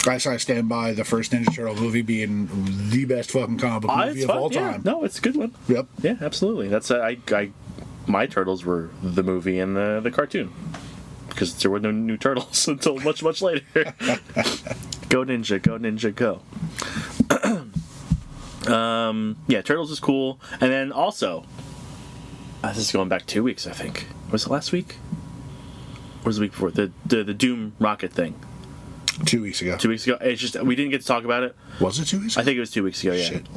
I stand by the first Ninja Turtle movie being the best fucking comic book movie of all time. No, it's a good one. Yep. Yeah, absolutely. That's my Turtles were the movie and the cartoon, because there were no new Turtles until much later. Go Ninja, go Ninja, go. Yeah, Turtles is cool, and then also, this is going back 2 weeks, I think. Was it last week? Or was it the week before? The Doom rocket thing. 2 weeks ago. 2 weeks ago. It's just we didn't get to talk about it. Was it 2 weeks ago? I think it was 2 weeks ago. Yeah. Shit.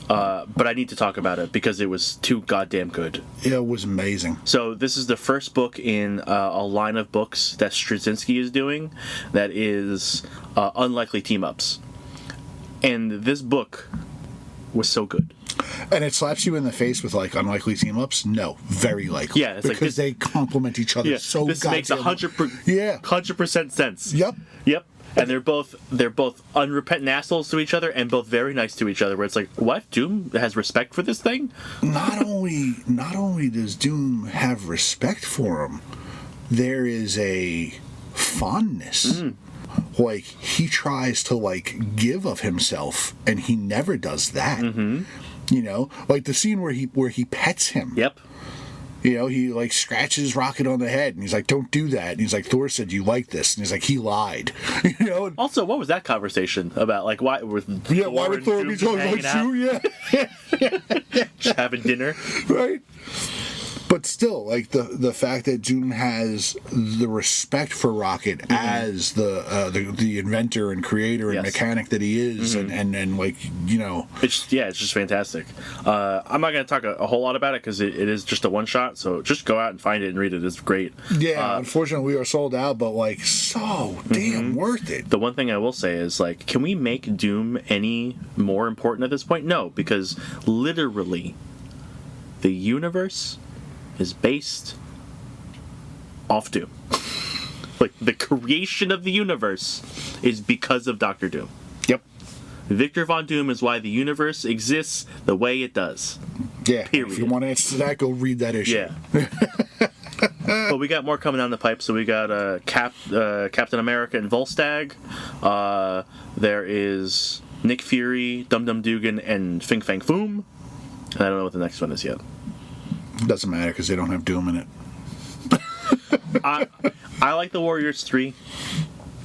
But I need to talk about it because it was too goddamn good. It was amazing. So this is the first book in a line of books that Straczynski is doing that is unlikely team-ups. And this book was so good. And it slaps you in the face with like unlikely team-ups? No, very likely. Yeah, it's because like they complement each other so this makes 100% sense. Yep. And they're both unrepentant assholes to each other and both very nice to each other. Where it's like, what? Doom has respect for this thing? Not only does Doom have respect for him, there is a fondness. Like he tries to like give of himself, and he never does that. You know, like the scene where he pets him. Yep. You know, he like scratches Rocket on the head, and he's like, "Don't do that." And he's like, "Thor said you like this," and he's like, "He lied." You know. Also, what was that conversation about? Like, why? Why would Thor be talking about Sue? Yeah. Just having dinner, right? But still, like the fact that Doom has the respect for Rocket as the inventor and creator and mechanic that he is, and like, you know, it's just fantastic. I'm not going to talk a whole lot about it because it is just a one shot. So just go out and find it and read it. It's great. Yeah, unfortunately we are sold out, but like so damn worth it. The one thing I will say is like, can we make Doom any more important at this point? No, because literally, the universe is based off Doom. Like, the creation of the universe is because of Dr. Doom. Yep. Victor Von Doom is why the universe exists the way it does. Yeah. Period. If you want to answer to that, go read that issue. Yeah. But we got more coming down the pipe. So we got Captain America and Volstagg. There is Nick Fury, Dum Dum Dugan, and Fing Fang Foom. And I don't know what the next one is yet. Doesn't matter because they don't have Doom in it. I like the Warriors 3.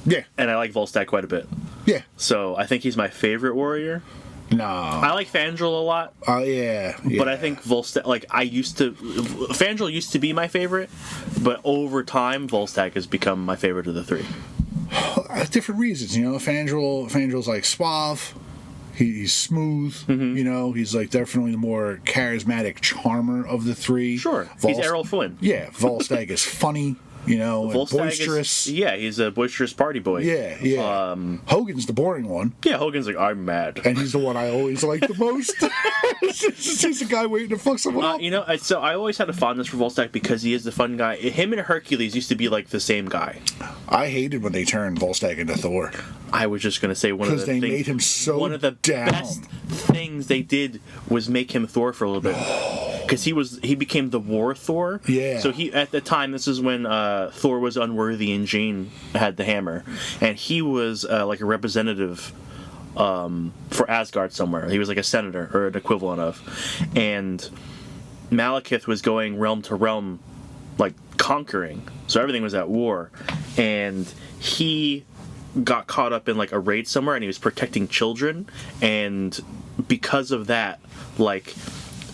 Yeah. And I like Volstagg quite a bit. Yeah. So I think he's my favorite warrior. No. I like Fandral a lot. Yeah. But I think Volstagg, like, Fandral used to be my favorite, but over time, Volstagg has become my favorite of the three. Different reasons, you know. Fandral's like suave. He's smooth, you know. He's like definitely the more charismatic charmer of the three. Sure, he's Errol Flynn. Yeah, Volstagg is funny. you know, and Volstagg boisterous. He's a boisterous party boy. Yeah. Hogan's the boring one. Yeah, Hogan's like, I'm mad. And he's the one I always like the most. He's the guy waiting to fuck someone up. You know, so I always had a fondness for Volstagg because he is the fun guy. Him and Hercules used to be like the same guy. I hated when they turned Volstagg into Thor. I was just going to say one of the made him so one of the down. best things they did was make him Thor for a little bit. Because he became the War Thor. Yeah. So he at the time, this is when Thor was unworthy and Jane had the hammer, and he was like a representative for Asgard somewhere. He was like a senator or an equivalent of, and Malekith was going realm to realm, like conquering. So everything was at war, and he got caught up in like a raid somewhere, and he was protecting children, and because of that, like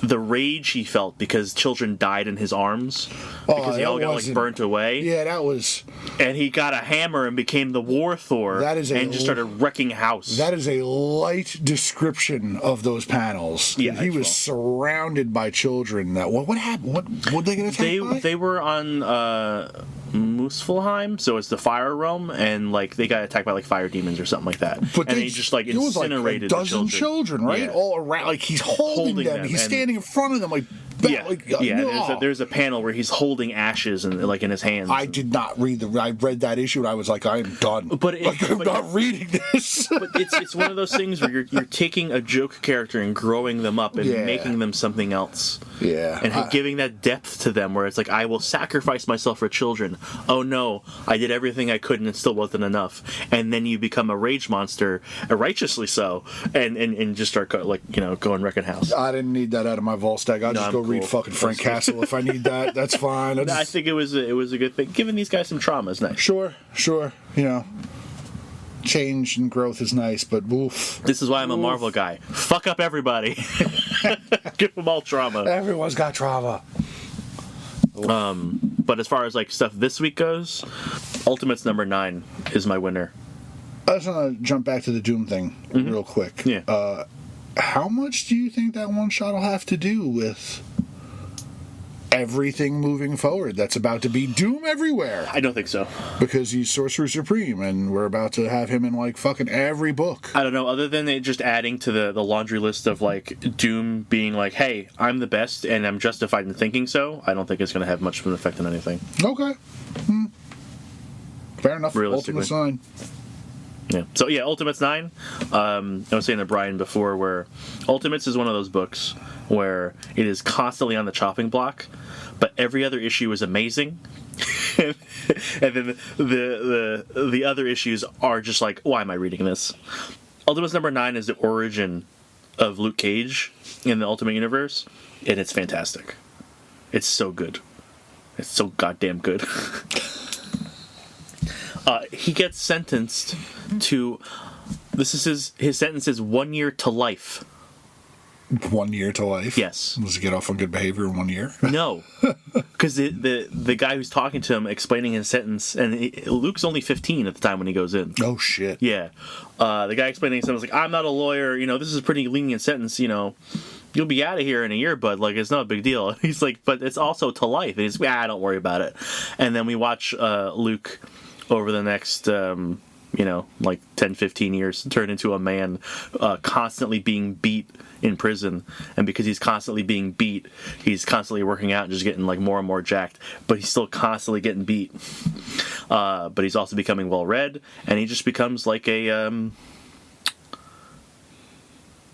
the rage he felt because children died in his arms because they all got like burnt away. Yeah, that was. And he got a hammer and became the War Thor. And just started wrecking house. That is a light description of those panels. Yeah, he was surrounded by children. That what happened? What they get attacked by? They were on Muspelheim, so it's the fire realm, and like they got attacked by like fire demons or something like that. But and they just like incinerated like a dozen children, right? Yeah. All around, like he's holding them. He's standing in front of them, like There's a panel where he's holding ashes and like in his hands. I did not read I read that issue and I was like, I am done. But I'm not reading this. But it's one of those things where you're taking a joke character and growing them up and making them something else. Yeah. And giving that depth to them where it's like, I will sacrifice myself for children. Oh no, I did everything I could and it still wasn't enough. And then you become a rage monster, righteously so, and just start going wrecking house. I didn't need that out of my Volstagg. I'll just go read fucking Frank Castle if I need that. That's fine. I think it was a good thing. Giving these guys some trauma is nice. Sure. You know, change and growth is nice, but oof. This is why I'm a Marvel guy. Fuck up everybody. Give them all trauma. Everyone's got trauma. But as far as like stuff this week goes, Ultimates number 9 is my winner. I just want to jump back to the Doom thing real quick. Yeah. How much do you think that one shot will have to do with everything moving forward that's about to be Doom everywhere? I don't think so. Because he's Sorcerer Supreme, and we're about to have him in, like, fucking every book. I don't know, other than it just adding to the laundry list of, like, Doom being like, hey, I'm the best, and I'm justified in thinking so, I don't think it's going to have much of an effect on anything. Okay. Fair enough. Realistically. Ultimates 9. Yeah. So, yeah, Ultimates 9. I was saying to Brian before where Ultimates is one of those books where it is constantly on the chopping block, but every other issue is amazing. And then the other issues are just like, why am I reading this? Ultimates number 9 is the origin of Luke Cage in the Ultimate Universe, and it's fantastic. It's so good. It's so goddamn good. He gets sentenced to, this is his sentence is 1 year to life. 1 year to life? Yes. Does he get off on good behavior in 1 year? No. Because the guy who's talking to him, explaining his sentence, and Luke's only 15 at the time when he goes in. Oh, shit. Yeah. The guy explaining his sentence was like, I'm not a lawyer, this is a pretty lenient sentence, you'll be out of here in a year, bud. Like, it's not a big deal. He's like, but it's also to life. And he's don't worry about it. And then we watch Luke over the next, 10, 15 years turn into a man constantly being beat in prison. And because he's constantly being beat, he's constantly working out and just getting like more and more jacked. But he's still constantly getting beat. But he's also becoming well-read. And he just becomes like a...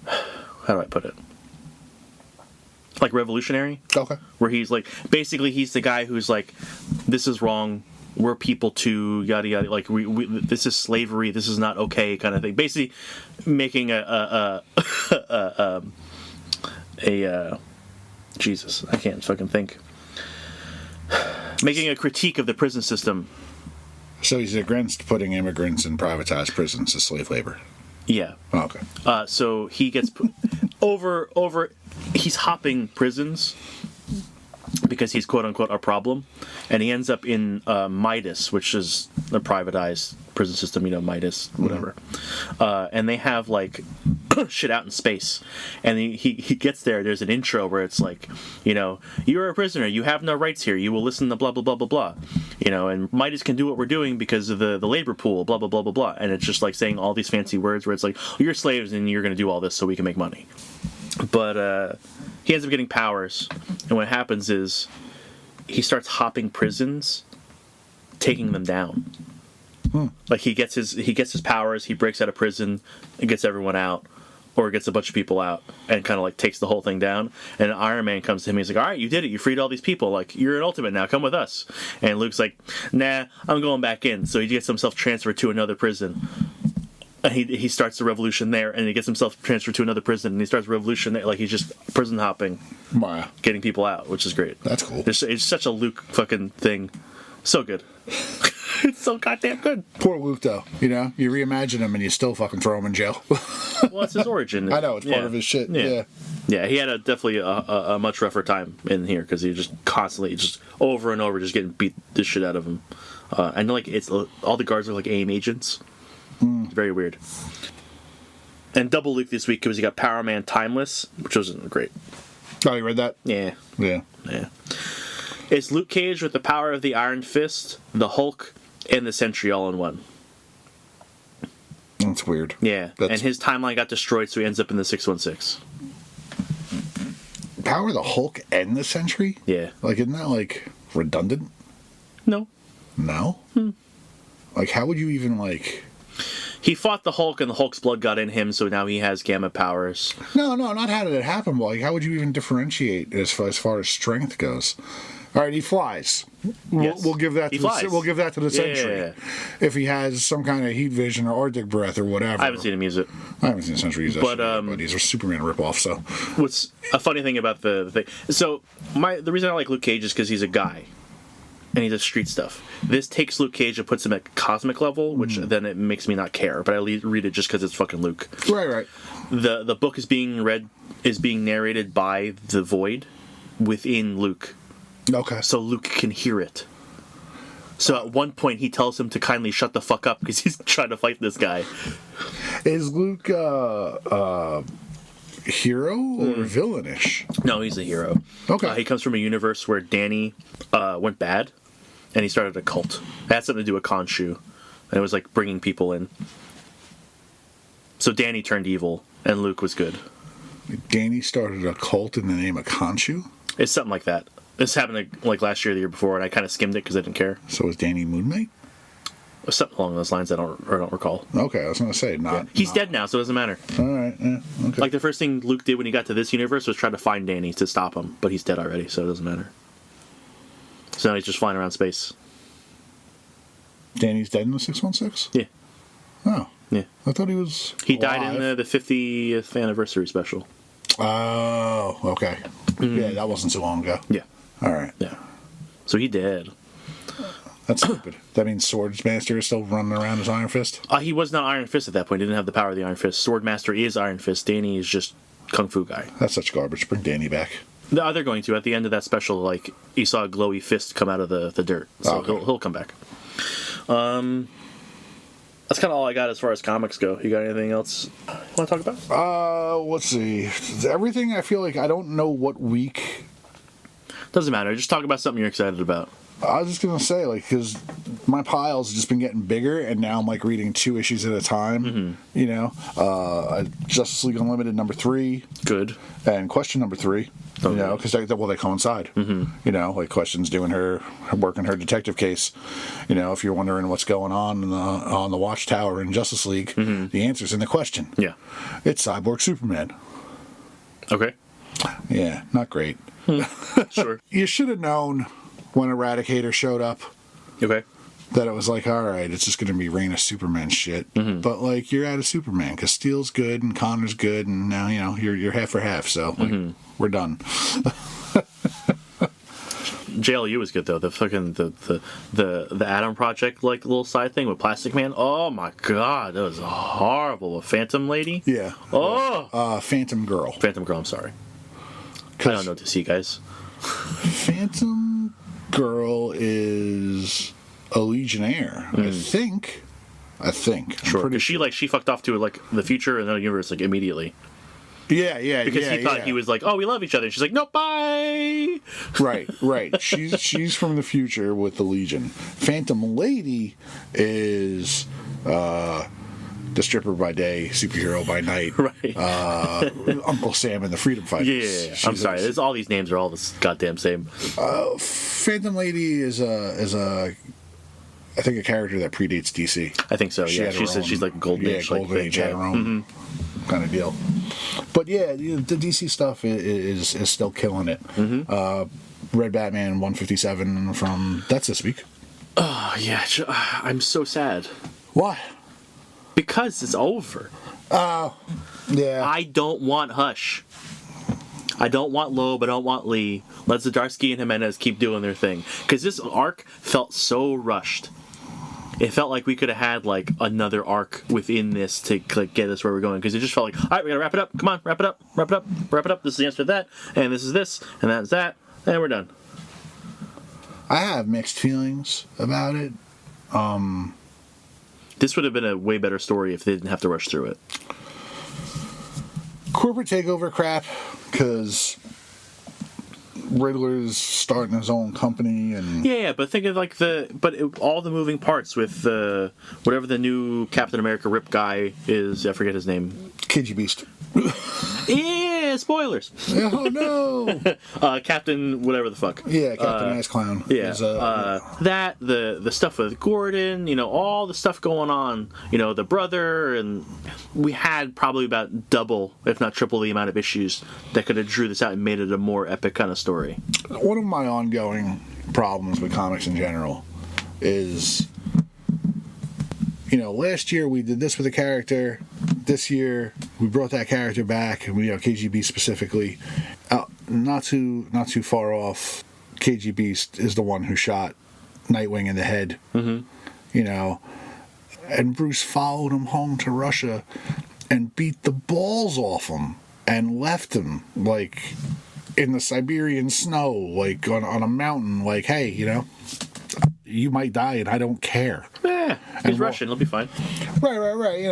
how do I put it? Like revolutionary. Okay. Where he's like, basically he's the guy who's like, this is wrong, we're people too, yada yada, like we this is slavery, this is not okay, kind of thing. Basically making Jesus, I can't fucking think. Making a critique of the prison system. So he's against putting immigrants in privatized prisons as slave labor. Yeah. Oh, okay. So he gets over. He's hopping prisons because he's quote unquote a problem, and he ends up in Midas, which is a privatized prison system, Midas, whatever. And they have like shit out in space, and he gets there. There's an intro where it's like, you're a prisoner, you have no rights here, you will listen to blah blah blah blah blah, and Midas can do what we're doing because of the labor pool, blah blah blah blah blah, and it's just like saying all these fancy words where it's like, you're slaves and you're going to do all this so we can make money. But he ends up getting powers, and what happens is he starts hopping prisons, taking them down. Like he gets his powers, he breaks out of prison and gets everyone out, or gets a bunch of people out and kind of like takes the whole thing down. And Iron Man comes to him, he's like, all right, you did it, you freed all these people, like you're an ultimate now, come with us. And Luke's like, nah, I'm going back in. So he gets himself transferred to another prison. And he starts the revolution there, and he gets himself transferred to another prison, and he starts a revolution there. Like, he's just prison hopping, Wow. getting people out, which is great. That's cool. It's such a Luke fucking thing. So good. It's so goddamn good. Poor Luke, though. You reimagine him, and you still fucking throw him in jail. Well, it's his origin. I know, it's part of his shit. Yeah. Yeah, he had definitely a much rougher time in here, because he just constantly, just over and over, just getting beat the shit out of him. I know, like, it's all the guards are like AIM agents. Very weird. And double Luke this week because he got Power Man Timeless, which wasn't great. Oh, you read that? Yeah. Yeah. It's Luke Cage with the power of the Iron Fist, the Hulk, and the Sentry all in one. That's weird. Yeah. And his timeline got destroyed, so he ends up in the 616. Power of the Hulk and the Sentry? Yeah. Like, isn't that, like, redundant? No. No? Like, how would you even, like... He fought the Hulk, and the Hulk's blood got in him, so now he has gamma powers. No, not how did it happen, but, like, how would you even differentiate as far as strength goes? All right, he flies. Yes. We'll give that we'll give that to the Sentry. Yeah. If he has some kind of heat vision or Arctic breath or whatever. I haven't seen him use it. I haven't seen the Sentry use that But, shit, but he's a Superman ripoff, so... What's a funny thing about the thing... So, the reason I like Luke Cage is because he's a guy. And he does street stuff. This takes Luke Cage and puts him at cosmic level, which then it makes me not care. But I read it just because it's fucking Luke. Right. The book is being narrated by the Void within Luke. Okay. So Luke can hear it. So at one point he tells him to kindly shut the fuck up because he's trying to fight this guy. Is Luke hero or villainish? No, he's a hero. Okay. He comes from a universe where Danny went bad, and he started a cult. It had something to do with Khonshu, and it was like bringing people in. So Danny turned evil, and Luke was good. Danny started a cult in the name of Khonshu? It's something like that. This happened like last year or the year before, and I kind of skimmed it because I didn't care. So is Danny Moon Knight? Something along those lines. I don't recall. Okay, I was going to say He's dead now, so it doesn't matter. All right. Yeah. Okay. Like the first thing Luke did when he got to this universe was try to find Danny to stop him, but he's dead already, so it doesn't matter. So now he's just flying around space. Danny's dead in the 616? Yeah. Oh. Yeah. I thought he was. He alive. died in the 50th anniversary special. Oh, okay. Yeah, that wasn't so long ago. Yeah. All right. Yeah. So he dead. That's stupid. That means Swordsmaster is still running around as Iron Fist? He was not Iron Fist at that point. He didn't have the power of the Iron Fist. Swordmaster is Iron Fist. Danny is just Kung Fu guy. That's such garbage. Bring Danny back. No, they're going to. At the end of that special, like, you saw a glowy fist come out of the dirt. So okay. he'll come back. That's kind of all I got as far as comics go. You got anything else you want to talk about? Let's see. Everything, I feel like I don't know what week. Doesn't matter. Just talk about something you're excited about. I was just going to say, like, because my pile's just been getting bigger, and now I'm, like, reading 2 issues at a time, you know? Justice League Unlimited #3. Good. And Question #3, you know, because they coincide. You know, like, Question's working her detective case. You know, if you're wondering what's going on the Watchtower in Justice League, the answer's in the Question. Yeah. It's Cyborg Superman. Okay. Yeah, not great. Sure. You should have known when Eradicator showed up. Okay. That it was like, all right, it's just going to be Reign of Superman shit. But, like, you're out of Superman because Steele's good and Connor's good, and now, you know, you're half for half, so like, we're done. JLU was good though. The fucking the Atom Project like little side thing with Plastic Man. Oh my god, that was horrible. A Phantom Lady. Yeah. Oh. Phantom Girl. Phantom Girl. I'm sorry. I don't know what to see, guys. Phantom Girl is a Legionnaire, I think. Sure, because she fucked off to like the future and the universe like immediately. Yeah. Because he thought he was like, oh, we love each other. And she's like, nope, bye. Right. She's from the future with the Legion. Phantom Lady is the stripper by day, superhero by night. Right. Uncle Sam and the Freedom Fighters. Yeah. I'm sorry. All these names are all the goddamn same. Phantom Lady is a I think a character that predates DC. I think so. Yeah. She said she's like a golden age. Golden Age had her own kind of deal. But yeah, the DC stuff is still killing it. Red Batman 157 that's this week. Oh yeah, I'm so sad. Why? Because it's over. Yeah. I don't want Hush. I don't want Loeb. I don't want Lee. Let Zdarsky and Jimenez keep doing their thing. Because this arc felt so rushed. It felt like we could have had like another arc within this to like, get us where we're going. Because it just felt like, all right, we gotta wrap it up. Come on, wrap it up. This is the answer to that, and this is this, and that's that, and we're done. I have mixed feelings about it. This would have been a way better story if they didn't have to rush through it. Corporate takeover crap, because Riddler's starting his own company, and yeah, but think of like all the moving parts with whatever the new Captain America Rip guy is. I forget his name. KG Beast. Yeah, spoilers. Oh no. Captain whatever the fuck. Yeah, Captain Ass Clown. Yeah. That the stuff with Gordon, all the stuff going on, the brother, and we had probably about double, if not triple, the amount of issues that could have drew this out and made it a more epic kind of story. One of my ongoing problems with comics in general is, last year we did this with a character. This year we brought that character back, and KGB specifically. Not too far off. KG Beast is the one who shot Nightwing in the head. And Bruce followed him home to Russia and beat the balls off him and left him like in the Siberian snow, like on a mountain. Like, hey, you might die and I don't care. Yeah, he's Russian. He'll be fine. Right.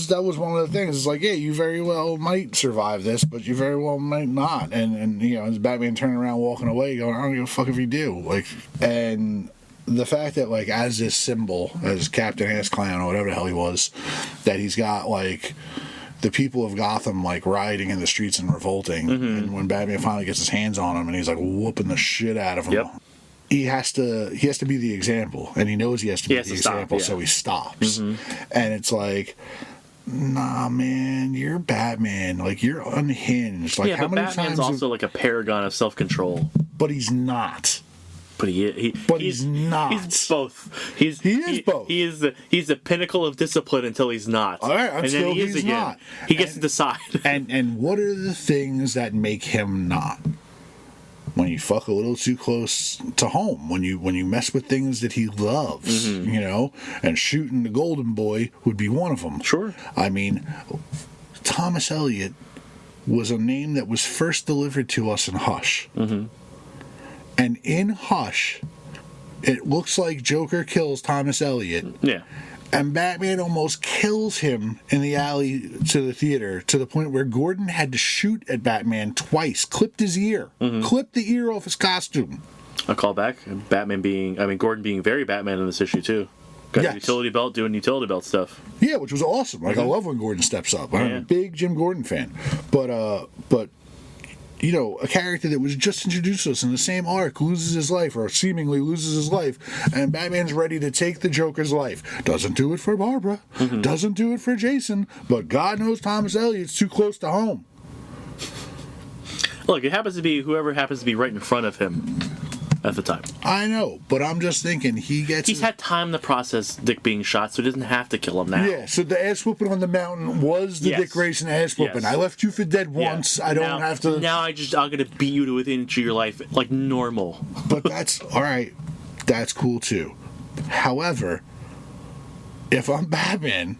That was one of the things. It's like, yeah, you very well might survive this, but you very well might not. And as Batman turning around, walking away, going, I don't give a fuck if you do. Like, and the fact that, like, as this symbol, as Captain Ass Clown or whatever the hell he was, that he's got, like, the people of Gotham, like, rioting in the streets and revolting. And when Batman finally gets his hands on him and he's, like, whooping the shit out of him. Yep. He has to be the example, and he knows he has to be the example, so he stops. And it's like, nah, man, you're Batman. Like, you're unhinged. Like, how but many Batman's times also like a paragon of self-control. But he's not. But he's not. He's both. He is both. He's the pinnacle of discipline until he's not. All right, and then he's not. He gets to decide. And what are the things that make him not? When you fuck a little too close to home, when you mess with things that he loves, and shooting the Golden Boy would be one of them. Sure. I mean, Thomas Elliot was a name that was first delivered to us in Hush. And in Hush, it looks like Joker kills Thomas Elliot. Yeah. And Batman almost kills him in the alley to the theater, to the point where Gordon had to shoot at Batman twice, clipped his ear, clipped the ear off his costume. A callback. Gordon being very Batman in this issue too. Got a utility belt doing utility belt stuff. Yeah, which was awesome. Like, I love when Gordon steps up. I'm a big Jim Gordon fan. But a character that was just introduced to us in the same arc loses his life, or seemingly loses his life, and Batman's ready to take the Joker's life. Doesn't do it for Barbara, doesn't do it for Jason, but God knows Thomas Elliot's too close to home. Look, it happens to be whoever happens to be right in front of him at the time. I know, but I'm just thinking he's had time to process Dick being shot, so he doesn't have to kill him now. Yeah, so the ass whooping on the mountain was the Dick Grayson ass whooping. Yes. I left you for dead once. I don't have to. Now I'm gonna beat you to within inch of your life like normal. But that's all right. That's cool too. However, if I'm Batman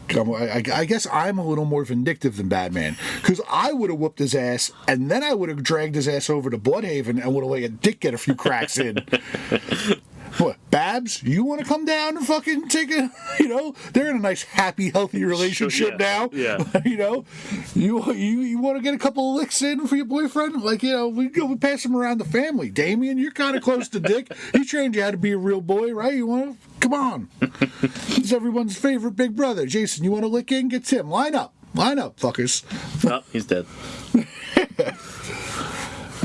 I guess I'm a little more vindictive than Batman, because I would have whooped his ass, and then I would have dragged his ass over to Bloodhaven and would have let a dick get a few cracks in. What, Babs, you want to come down and fucking take a, they're in a nice, happy, healthy relationship now. Yeah. You want to get a couple of licks in for your boyfriend? Like, we pass him around the family. Damien, you're kind of close to Dick. He trained you how to be a real boy, right? You want to? Come on. He's everyone's favorite big brother. Jason, you want to lick in? Get Tim. Line up, fuckers. Oh, he's dead.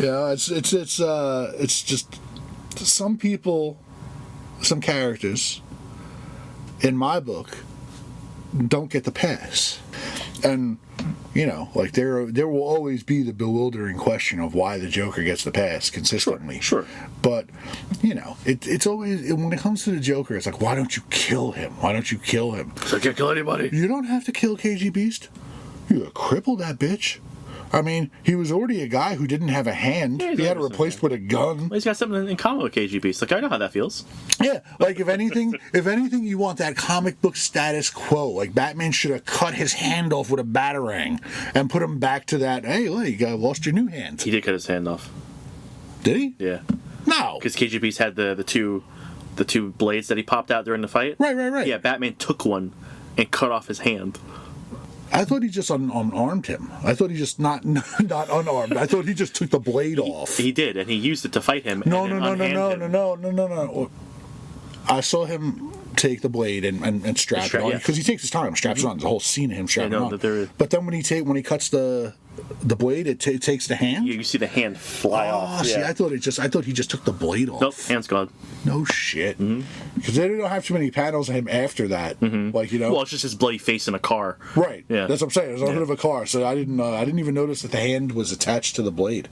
Yeah, it's just some people, some characters in my book don't get the pass. And like there will always be the bewildering question of why the Joker gets the pass consistently. Sure. But it's always, when it comes to the Joker, it's like, why don't you kill him? Why don't you kill him? I can't kill anybody. You don't have to kill KG Beast. You cripple that bitch. I mean, he was already a guy who didn't have a hand. Yeah, he had it replaced with a gun. Well, he's got something in common with KGB. It's like, I know how that feels. Yeah, like if anything, you want that comic book status quo. Like Batman should have cut his hand off with a batarang and put him back to that. Hey, look, you lost your new hand. He did cut his hand off. Did he? Yeah. No. Because KGB's had the two blades that he popped out during the fight. Right. Yeah, Batman took one and cut off his hand. I thought he just unarmed him. I thought he just not unarmed. I thought he just took the blade off. He did, and he used it to fight him. No. I saw him take the blade and strap it on, because he takes his time, straps it on. There's a whole scene of him strapping it on. But then when he cuts the blade, it takes the hand. You see the hand fly off. See, I thought he just took the blade off. Nope, hand's gone. No shit. Because they didn't have too many panels of him after that. Like Well, it's just his bloody face in a car. Right. Yeah. That's what I'm saying. It was on the hood of a car, so I didn't even notice that the hand was attached to the blade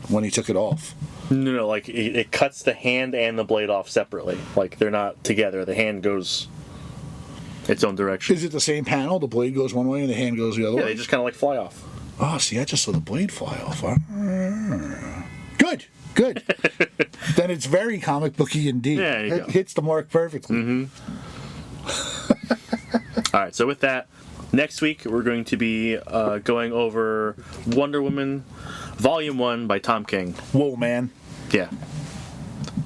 when he took it off. No, like it cuts the hand and the blade off separately. Like they're not together. The hand goes its own direction. Is it the same panel? The blade goes one way and the hand goes the other way? Yeah, they just kind of like fly off. Oh, see, I just saw the blade fly off. Good. Then it's very comic booky indeed. Yeah, it hits the mark perfectly. All right, so with that, next week we're going to be going over Wonder Woman Volume 1 by Tom King. Whoa, man. Yeah.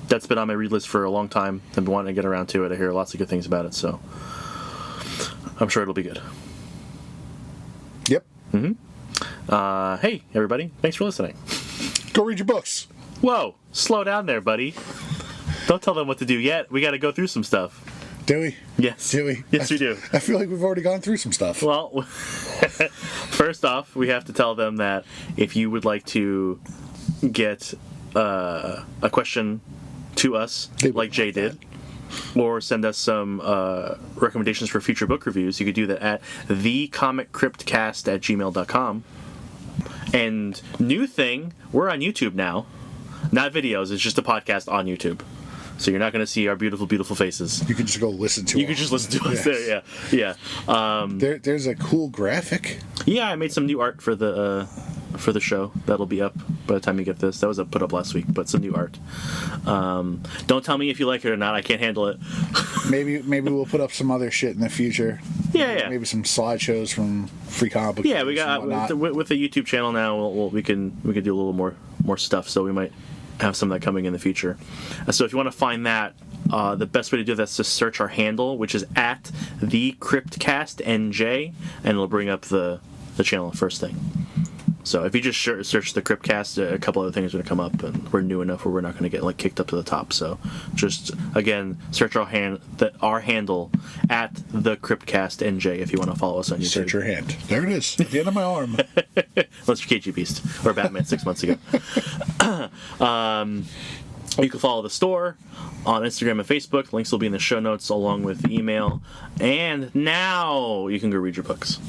That's been on my read list for a long time. I've been wanting to get around to it. I hear lots of good things about it, so I'm sure it'll be good. Yep. Hey, everybody. Thanks for listening. Go read your books. Whoa, slow down there, buddy. Don't tell them what to do yet. We got to go through some stuff. Do we? Yes. Do we? Yes, we do. I feel like we've already gone through some stuff. Well, first off, we have to tell them that if you would like to get a question to us, like Jay did, or send us some recommendations for future book reviews, you could do that at thecomiccryptcast@gmail.com. And new thing, we're on YouTube now. Not videos, it's just a podcast on YouTube. So you're not going to see our beautiful, beautiful faces. You can just go listen to You can just listen to us there, yeah. There's a cool graphic. Yeah, I made some new art for the show. That'll be up by the time you get this. That was put up last week, but some new art. Don't tell me if you like it or not. I can't handle it. Maybe we'll put up some other shit in the future. Yeah. Maybe some slideshows from Free Comic Book. Yeah, we got with the YouTube channel now. We can do a little more stuff. So we might have some of that coming in the future. So if you want to find that, the best way to do that is to search our handle, which is at thecomiccryptcast, and it'll bring up the channel first thing. So if you just search the Cryptcast, a couple other things are going to come up, and we're new enough where we're not going to get kicked up to the top. So just again search our handle at the Cryptcast if you want to follow us on YouTube. Search your hand. There it is, at the end of my arm. Unless you're KG Beast or Batman 6 months ago. You can follow the store on Instagram and Facebook. Links will be in the show notes along with the email. And now you can go read your books.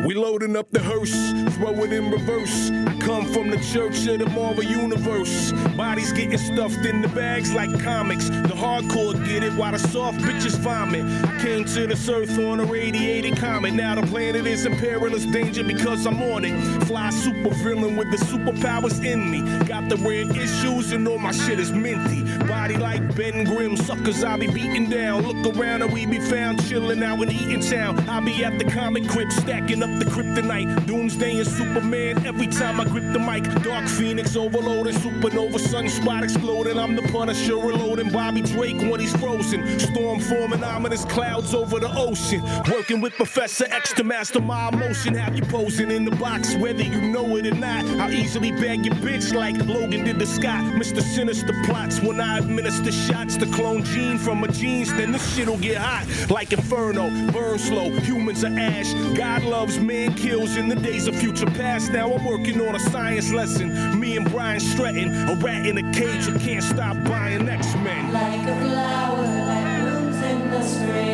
We loading up the hearse, throw it in reverse. I come come from the church of the Marvel Universe. Bodies getting stuffed in the bags like comics. The hardcore get it while the soft bitches vomit. I came to this earth on a radiated comet. Now the planet is in perilous danger because I'm on it. Fly super villain with the superpowers in me. Got the red issues and all my shit is minty. Body like Ben Grimm, suckers I be beating down. Look around and we be found chilling out in Eaton Town. I be at the comic crypt stacking up the kryptonite. Doomsday and Superman every time I grip the mic. Dark Phoenix overloading, supernova, sunspot exploding. I'm the Punisher reloading Bobby Drake when he's frozen. Storm forming ominous clouds over the ocean. Working with Professor X to master my emotion. Have you posing in the box whether you know it or not. I'll easily bag your bitch like Logan did to Scott. Mr. Sinister plots when I administer shots to clone Gene from my jeans. Then this shit'll get hot like Inferno. Burn slow, humans are ash. God loves, man kills in the days of future past. Now I'm working on a science lesson. Me and Brian Stratton, a rat in a cage who can't stop buying X-Men. Like a flower that blooms in the spring.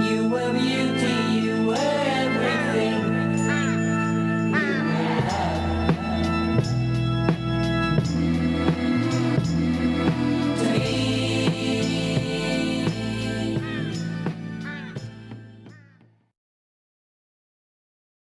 You were beauty